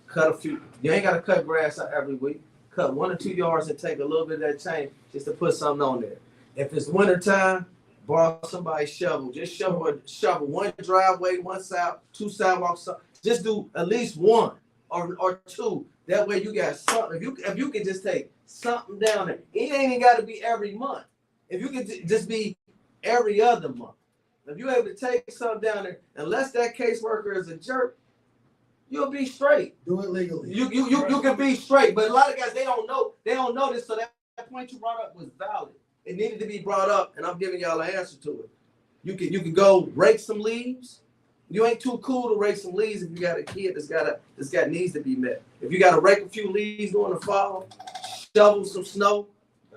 cut a few. You ain't got to cut grass every week. Cut 1 or 2 yards and take a little bit of that change just to put something on there. If it's winter time, borrow somebody's shovel. Just shovel one driveway, one side, 2 sidewalks. Just do at least 1 or 2. That way you got something. If you can just take something down there, it ain't even got to be every month. If you can just be every other month. If you're able to take something down there, unless that caseworker is a jerk, you'll be straight. Do it legally. You can be straight. But a lot of guys, they don't know this. So that point you brought up was valid. It needed to be brought up, and I'm giving y'all an answer to it. You can go rake some leaves. You ain't too cool to rake some leaves if you got a kid that's got needs to be met. If you got to rake a few leaves during the fall, shovel some snow,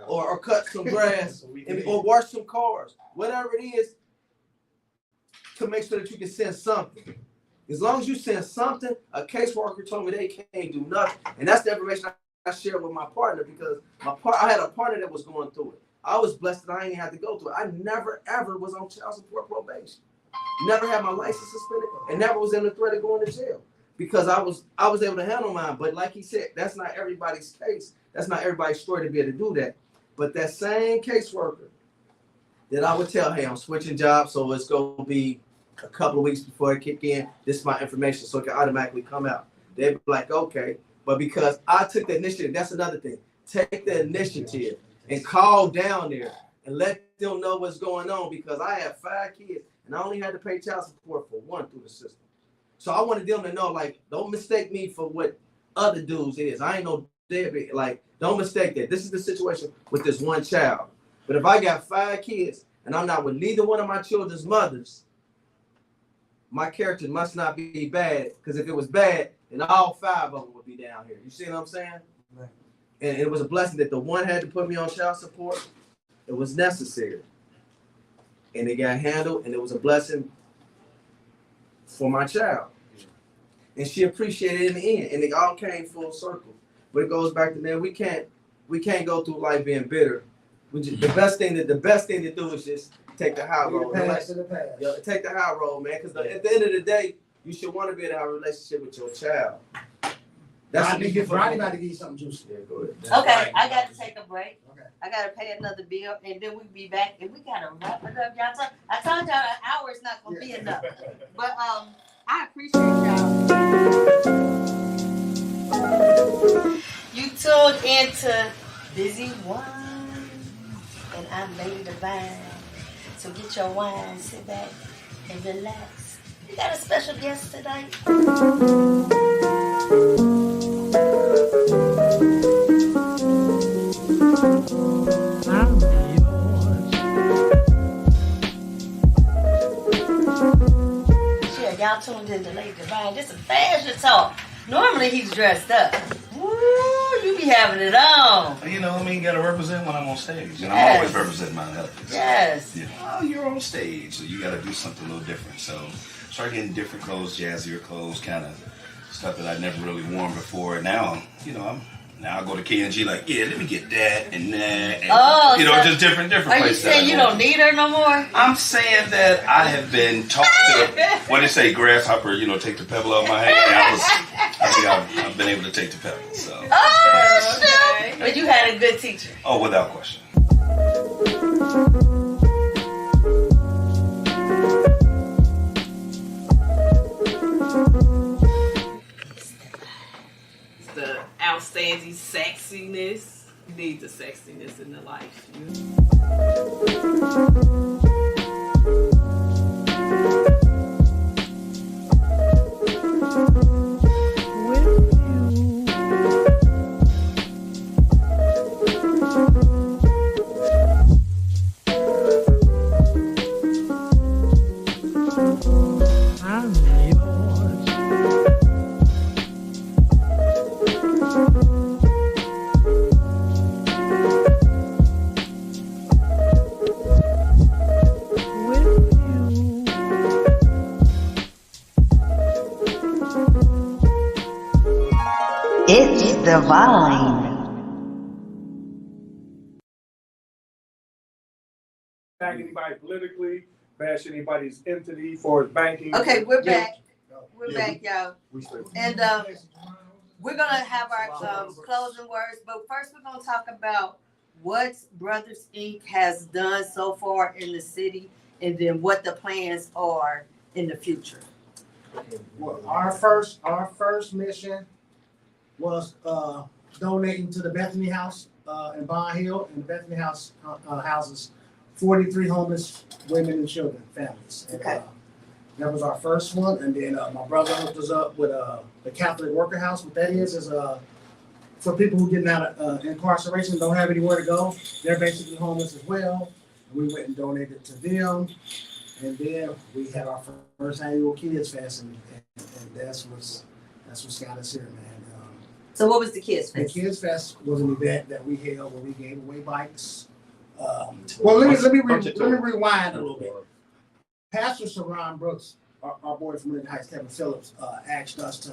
or cut some grass, or wash some cars, whatever it is, to make sure that you can send something. As long as you send something, a caseworker told me they can't do nothing, and that's the information I shared with my partner because I had a partner that was going through it. I was blessed that I didn't have to go through it. I never ever was on child support probation. Never had my license suspended, and never was in the threat of going to jail because I was able to handle mine. But like he said, that's not everybody's case. That's not everybody's story to be able to do that. But that same caseworker that I would tell, hey, I'm switching jobs, so it's going to be a couple of weeks before it kick in. This is my information, so it can automatically come out. They'd be like, okay. But because I took the initiative, that's another thing. Take the initiative and call down there and let them know what's going on because I have 5 kids and I only had to pay child support for 1 through the system. So I wanted them to know, like, don't mistake me for what other dudes is. I ain't no deadbeat. Like, don't mistake that. This is the situation with this one child. But if I got 5 kids and I'm not with neither one of my children's mothers, my character must not be bad. Because if it was bad, then all 5 of them would be down here. You see what I'm saying? Right. And it was a blessing that the one had to put me on child support. It was necessary. And it got handled, and it was a blessing for my child. And she appreciated it in the end. And it all came full circle. But it goes back to, man, we can't go through life being bitter. The best thing to do is just take the high road. Take the high road, man. Because at the end of the day, you should want to be able to have a relationship with your child. That's what you Friday about to give you something juicy. Yeah, go ahead. Okay, I got to take a break. Okay. I got to pay another bill, and then we'll be back, and we got to wrap it up, y'all. I told y'all an hour is not going to be enough. But I appreciate y'all. You tuned into Busy One. I'm Lady Devine. So get your wine, sit back, and relax. We got a special guest tonight. Yeah, y'all tuned in to Lady Devine. This is fashion talk. Normally he's dressed up. Woo, you be having it on. You know, I mean, you gotta represent when I'm on stage. And Yes. I'm always representing my health. Yes. You know, you're on stage, so you gotta do something a little different. So start getting different clothes, jazzier clothes, kind of stuff that I'd never really worn before. Now, you know, now I go to K&G like, yeah, let me get that and that. And, Oh, you know, so just different Are you places. that I saying you go don't to. need her no more? I'm saying that I have been taught to, what they say, grasshopper, you know, take the pebble out of my hand. I think I've been able to take the pebble, so. Oh, shit. But you had a good teacher. Oh, without question. The outstanding sexiness. You need the sexiness in the life. It's Devine. Back anybody politically, bash anybody's entity for banking. Okay, we're back. We're Yeah, back, y'all. And we're gonna have our closing words, but first we're gonna talk about what Brothas Inc. has done so far in the city, and then what the plans are in the future. Well, our first mission was donating to the Bethany House in Bond Hill, and the Bethany House houses 43 homeless women and children, families. And, Okay. that was our first one, and then my brother hooked us up with the Catholic Worker House. What that is for people who getting out of incarceration, don't have anywhere to go. They're basically homeless as well. We went and donated to them, and then we had our first annual Kids Fest, and that's what's got us here, man. So what was the Kids The Fest? Kids Fest was an event that we held where we gave away bikes. Well, let me rewind a little bit. Pastor Saron Brooks, our boy from Lincoln Heights, Kevin Phillips, asked us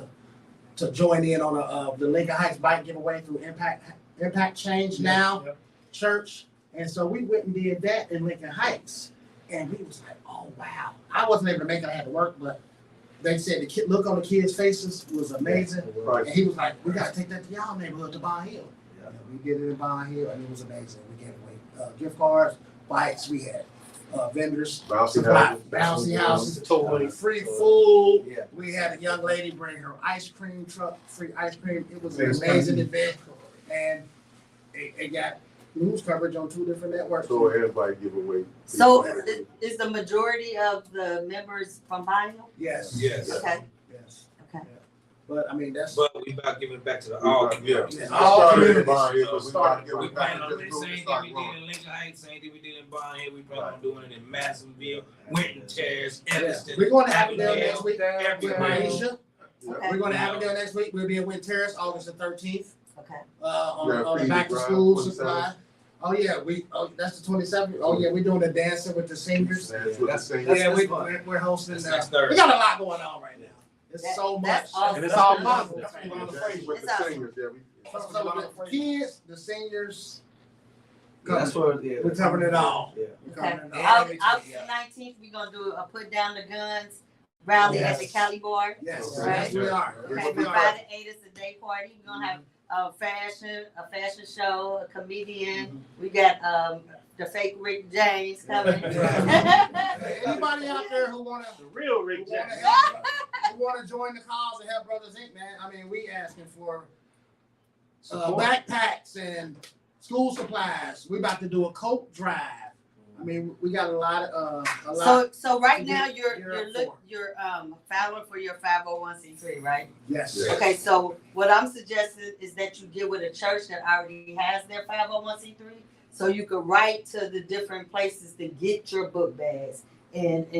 to join in on the Lincoln Heights bike giveaway through Impact Change Now Church, and so we went and did that in Lincoln Heights, and we was like, oh wow! I wasn't able to make it; I had to work, but they said the look on the kids' faces was amazing, Right. and he was like, we got to take that to y'all neighborhood to Bond Hill. Yeah, we did it in Bond Hill, and it was amazing. We gave away gift cards, bikes. We had vendors, bouncy houses, toys, free food. Yeah. We had a young lady bring her ice cream truck, free ice cream. It was an amazing event, and it got news coverage on 2 different networks. So everybody give away. So is the majority of the members from Bond Hill? Yes. Yes. Okay. Yes. Okay. But I mean, that's. But we about giving it back to the all communities. Yeah, all communities. We plan on doing the same thing we did in Lincoln Heights, same thing we did in Bond Hill. We plan on doing it in Madisonville, Winton Terrace, Evanston. We're going to have it there Avondale, next week with everywhere. Maisha. Okay. We're going to have it there next week. We'll be in Winton Terrace, August the 13th. Okay. On the back to school supply. Oh yeah, that's the 27th. Oh yeah, we're doing the dancing with the seniors. We're hosting. That's next We Thursday. got a lot going on right now. It's so much, That's awesome. and it's all positive. With It's the awesome. seniors, yeah, So the kids, the seniors, That's what. we're covering it all. Yeah. We're Okay. covering it all. August the 19th, we're gonna do a put down the guns rally at the Cali Board. Yes, Right. yes, we are. Okay, Yes, we are. Friday 8 is the day party. We're gonna have a fashion show, a comedian. We got the fake Rick James coming. Anybody out there who wanna Real Rick Jackson. who wanna join the cause and help Brothas Inc, man? I mean, we asking for backpacks and school supplies. We about to do a coat drive. I mean, we got a lot of So right to now get you're geared up you're filing for your 501c3, right? Yes. Yeah. Okay, so what I'm suggesting is that you get with a church that already has their 501c3, so you could write to the different places to get your book bags and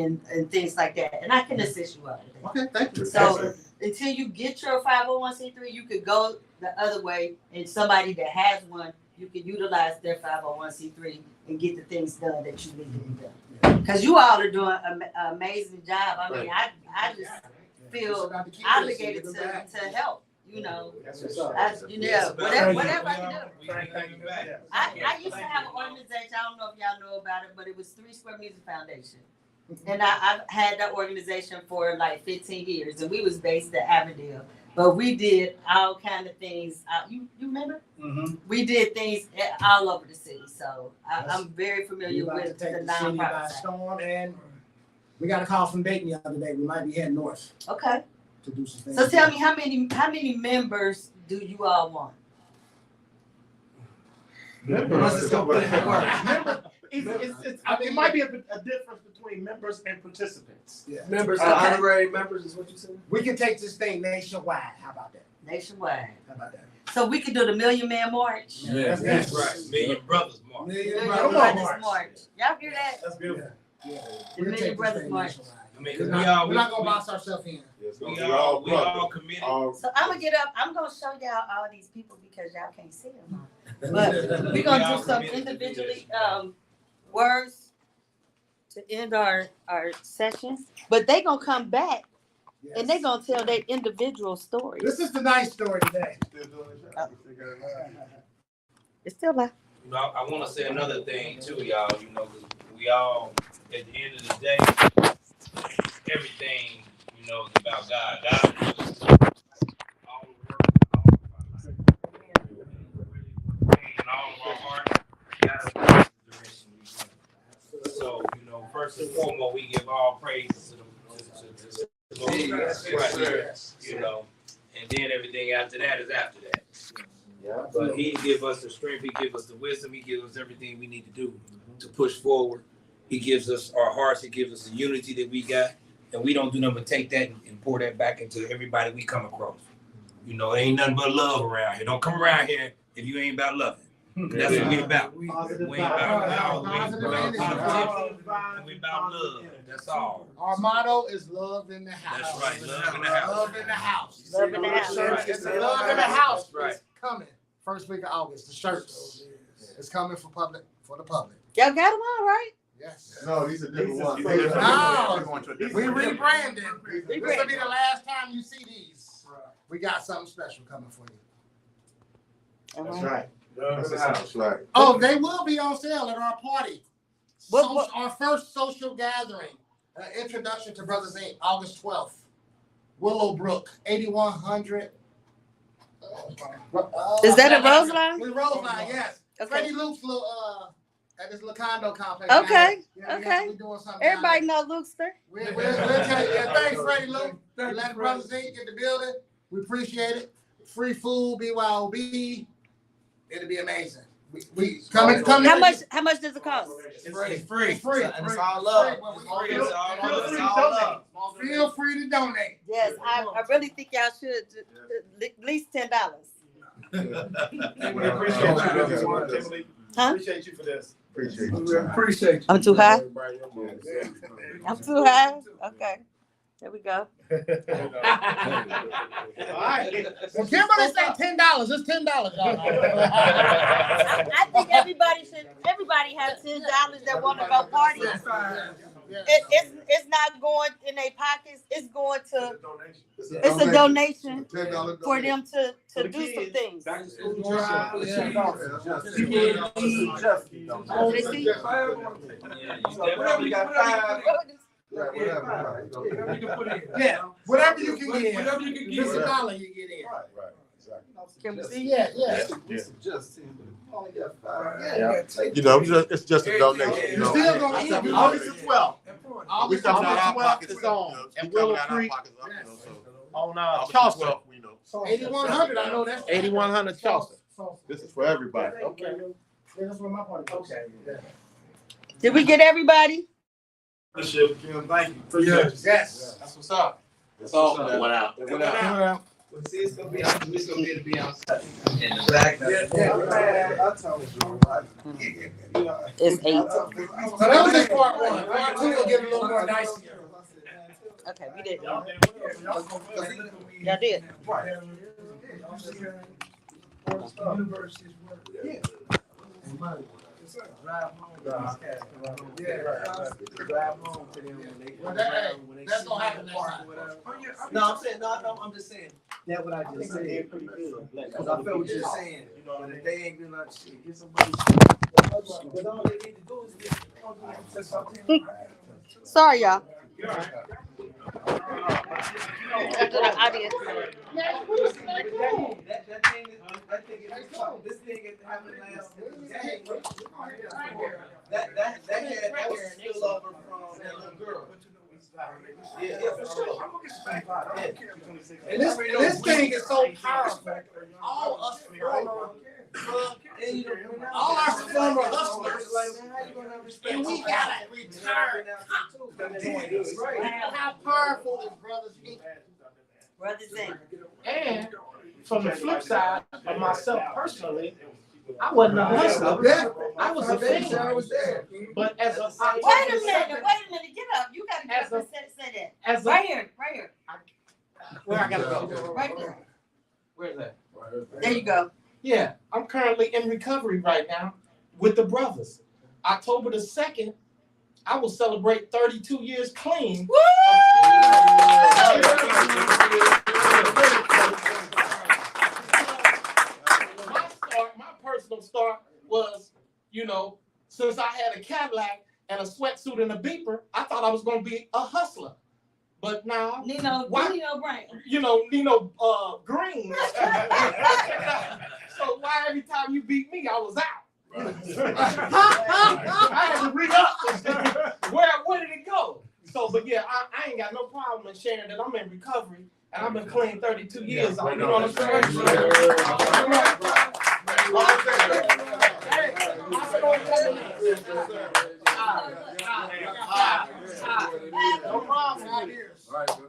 things like that. And I can assist you out with that. Okay, thank you. So until you get your 501c3, you could go the other way, and somebody that has one, you can utilize their 501c3 and get the things done that you need to be done. Because you all are doing an amazing job. I mean, I just feel obligated to help. You know, whatever I can do. I used to have an organization. I don't know if y'all know about it, but it was 3 Square Music Foundation. And I've had that organization for like 15 years, and we was based at Avondale. But we did all kind of things. You remember? Mm-hmm. We did things all over the city. So I'm very familiar with the nonprofit storm, and we got a call from Dayton the other day. We might be heading north. Okay. To do some things. So tell me, how many members do you all want? It might be a difference between members and participants. Yeah. Members, honorary members is what you said? We can take this thing nationwide. How about that? Nationwide. How about that? So we could do the Million Man March. Yeah, that's right. Million Brothers March. Million Brothers March. Y'all hear that? That's beautiful. Yeah. The Million Brothers March. I mean, We're not gonna box ourselves in. We all committed. So I'm gonna get up. I'm gonna show y'all all these people because y'all can't see them. But we're gonna do some individually words to end our session. But they gonna come back and they gonna tell their individual stories. This is the nice story today. It's still live. You know, I want to say another thing too, y'all. You know, 'cause we all, at the end of the day, everything, you know, is about God. God is all the work, all of our life, and all of our heart. God is the direction we go. So, you know, first and foremost, we give all praise to the Lord. You know, and then everything after that is after that. Yeah. But He give us the strength, He give us the wisdom, He gives us everything we need to do to push forward. He gives us our hearts, He gives us the unity that we got, and we don't do nothing but take that and pour that back into everybody we come across. You know, ain't nothing but love around here. Don't come around here if you ain't about loving. That's what we about. We ain't about positivity, and we about love. That's all. Our motto is love in the house. That's right. Love in the house. Love in the house. Love in the house. It's the love in the house. That's right. It's coming. First week of August. The shirts. It's coming for the public. Y'all got them all right? Yes. No, these are different ones. No, we rebranded. This will be the last time you see these. We got something special coming for you. That's right. That's right. Oh, they will be on sale at our party. Our first social gathering. Introduction to Brothas Inc. August 12th. Willowbrook, 8100. Is that a Roseline? With Roseline, yes. Okay. Freddie Luke's little at this little condo complex. Okay. Okay. We're doing something. Everybody know Lukester. We'll tell you. Yeah, thanks, Freddie Luke. We let Brothas Inc. get the building. We appreciate it. Free food, BYOB. It'll be amazing. We come. How much does it cost? It's free. It's free. And it's all love. Feel free to donate. Yes, I really think y'all should at least $10. We appreciate you. Huh? Appreciate you for this. Appreciate you. I'm too high? I'm too high? Okay. There we go. All right. Well, Kimberly said $10. It's $10, y'all. I think everybody has $10 that want to go party. It's not going in their pockets. It's going to. It's a donation for them to do some things. Yeah, whatever you can get. Just $1 you get in. Right, exactly. Can we see? Yeah. You know, it's just a donation. You know. Still gonna eat. August the 12th. We coming out our pockets. It's on. And And Willow Creek on Charleston. 8100. I know that's 8100 Charleston. This is for everybody. Okay. That's what my party. Okay. Did we get everybody? Thank you. Yes. Yes. That's what's up. That's all. It went out. It went out. Well, see, it's gonna be able to be outside in the back. It's 8. So that was just part 1. Part 2 will get a little more dicey. Okay, we did. Y'all did. That's gonna happen next time. No, I'm just saying, that what I just said, pretty good, because I feel what you're saying, you know, if they ain't doing that shit, get somebody. But all they need to do is get. Sorry, y'all. This thing happened last game. That was still over from that little girl. Yeah, for sure. And this thing is so powerful. All us all our former hustlers, and we gotta return. How powerful is Brothas Inc? Brothas Inc. And from the flip side of myself personally, I wasn't a hustler. I was a fan. I was there. But as a Wait a minute, get up. You gotta get up and say that. as a, Right here. where I gotta go? Right there. Where's that? There you go. Yeah, I'm currently in recovery right now with the brothers. October the 2nd, I will celebrate 32 years clean. Woo! My personal start was, you know, since I had a Cadillac and a sweatsuit and a beeper, I thought I was gonna be a hustler. But now, Nino Brain. you know, Nino Green. So why every time you beat me, I was out? I had to re-up. Where did it go? So, but yeah, I ain't got no problem in sharing that I'm in recovery and I've been clean 32 years. You know what I'm saying? No problem out here.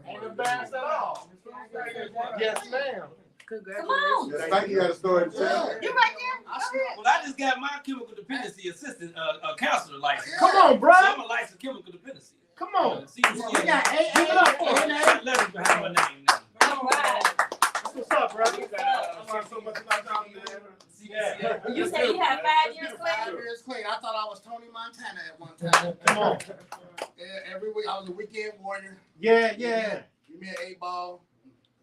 Ain't embarrassed at all. Yes, ma'am. Come on. Thank you, got a story to tell. You right there? Well, I just got my chemical dependency assistant counselor license. Come on, bro. So I'm a licensed chemical dependency. Come on. See, We got letters behind my name now. All right. What's up, bro? I learned so much about y'all. You say you had 5 years 5 clean? years clean. I thought I was Tony Montana at one time. Come on. Yeah, every week I was a weekend warrior. Yeah. Give me an 8-ball,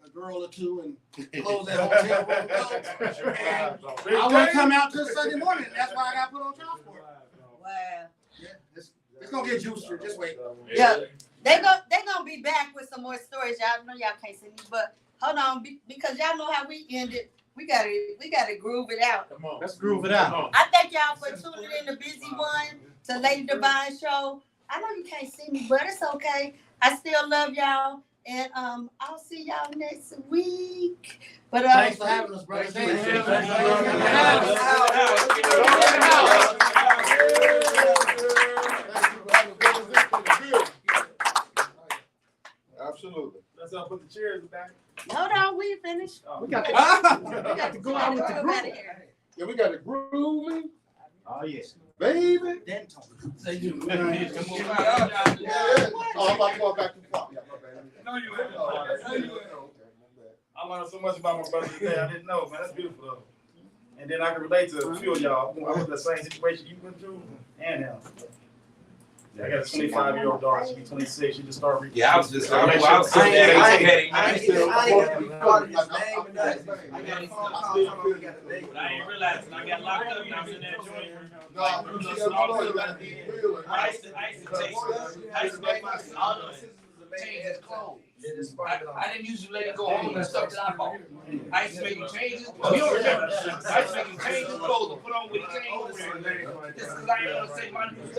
a girl or two, and close that hotel room. And I wouldn't come out till Sunday morning. That's why I got put on child support. Wow. Yeah, it's gonna get juicier. Just wait. Yeah. They gonna be back with some more stories. Y'all know y'all can't see me, but hold on, because y'all know how we ended. We gotta groove it out. Come on, let's groove it out. I thank y'all for tuning in to Busy One, to Lady Devine Show. I know you can't see me, but it's okay. I still love y'all, and I'll see y'all next week. But Thanks for having us, brothers. Absolutely. Let's put the chairs back. Hold on, we ain't finished. We got to go out with the group. Yeah, we got a groovy. Oh yeah, baby. Say you. Oh, I'm about to go back to the clock. No, you ain't. I learned so much about my brother today. I didn't know, man. That's beautiful though. And then I can relate to a few of y'all. I was in the same situation you went through and him. Yeah, I got a 25-year-old daughter. She be 26. She just started reading. Yeah, I was just. I was sitting there. I ain't realizing I got locked up and I was in that joint. I used to make my change his clothes. I didn't usually let it go on the stuff that I bought. I used to make him change his clothes. You don't remember? I used to make him change his clothes and put on what he changed. This is I ain't gonna say my news.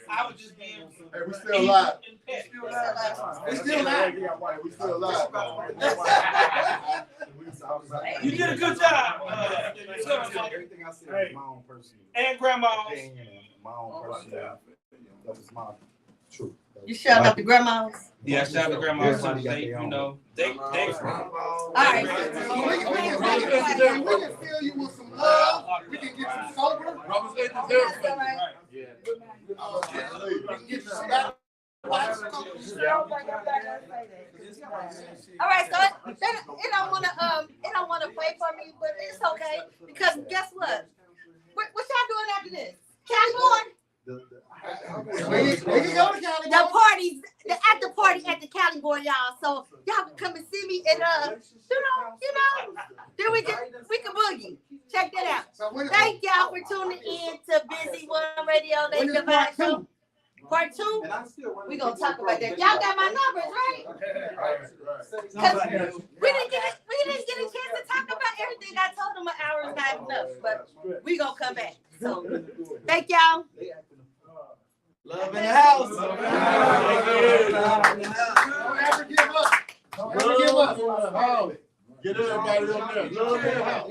I was just being. Hey, we still live. We still live. We still live. You did a good job. Everything I said is my own personal And grandma's. opinion and my own personal. That was my truth. You shout out to grandmas. Yeah, shout out to grandma's. Everybody got They, their you own. know, they. All right. We can fill you with some love. We can get you sober. Brothers Inc. That's all right. We can get you some back. All right, so it don't wanna play for me, but it's okay because guess what? What y'all doing after this? Cali the parties, the after party at the Cali Boy, y'all. So y'all can come and see me and you know, then we can boogie. Check that out. Thank y'all for tuning in to Busy One Radio. They Devine Show. Part 2, we gonna talk about that. Y'all got my numbers, right? We didn't get a chance to talk about everything. I told them an hour is not enough, but we gonna come back. So thank y'all. Love in the house. Don't ever give up. Don't ever give up. Get everybody on there. Love in the house.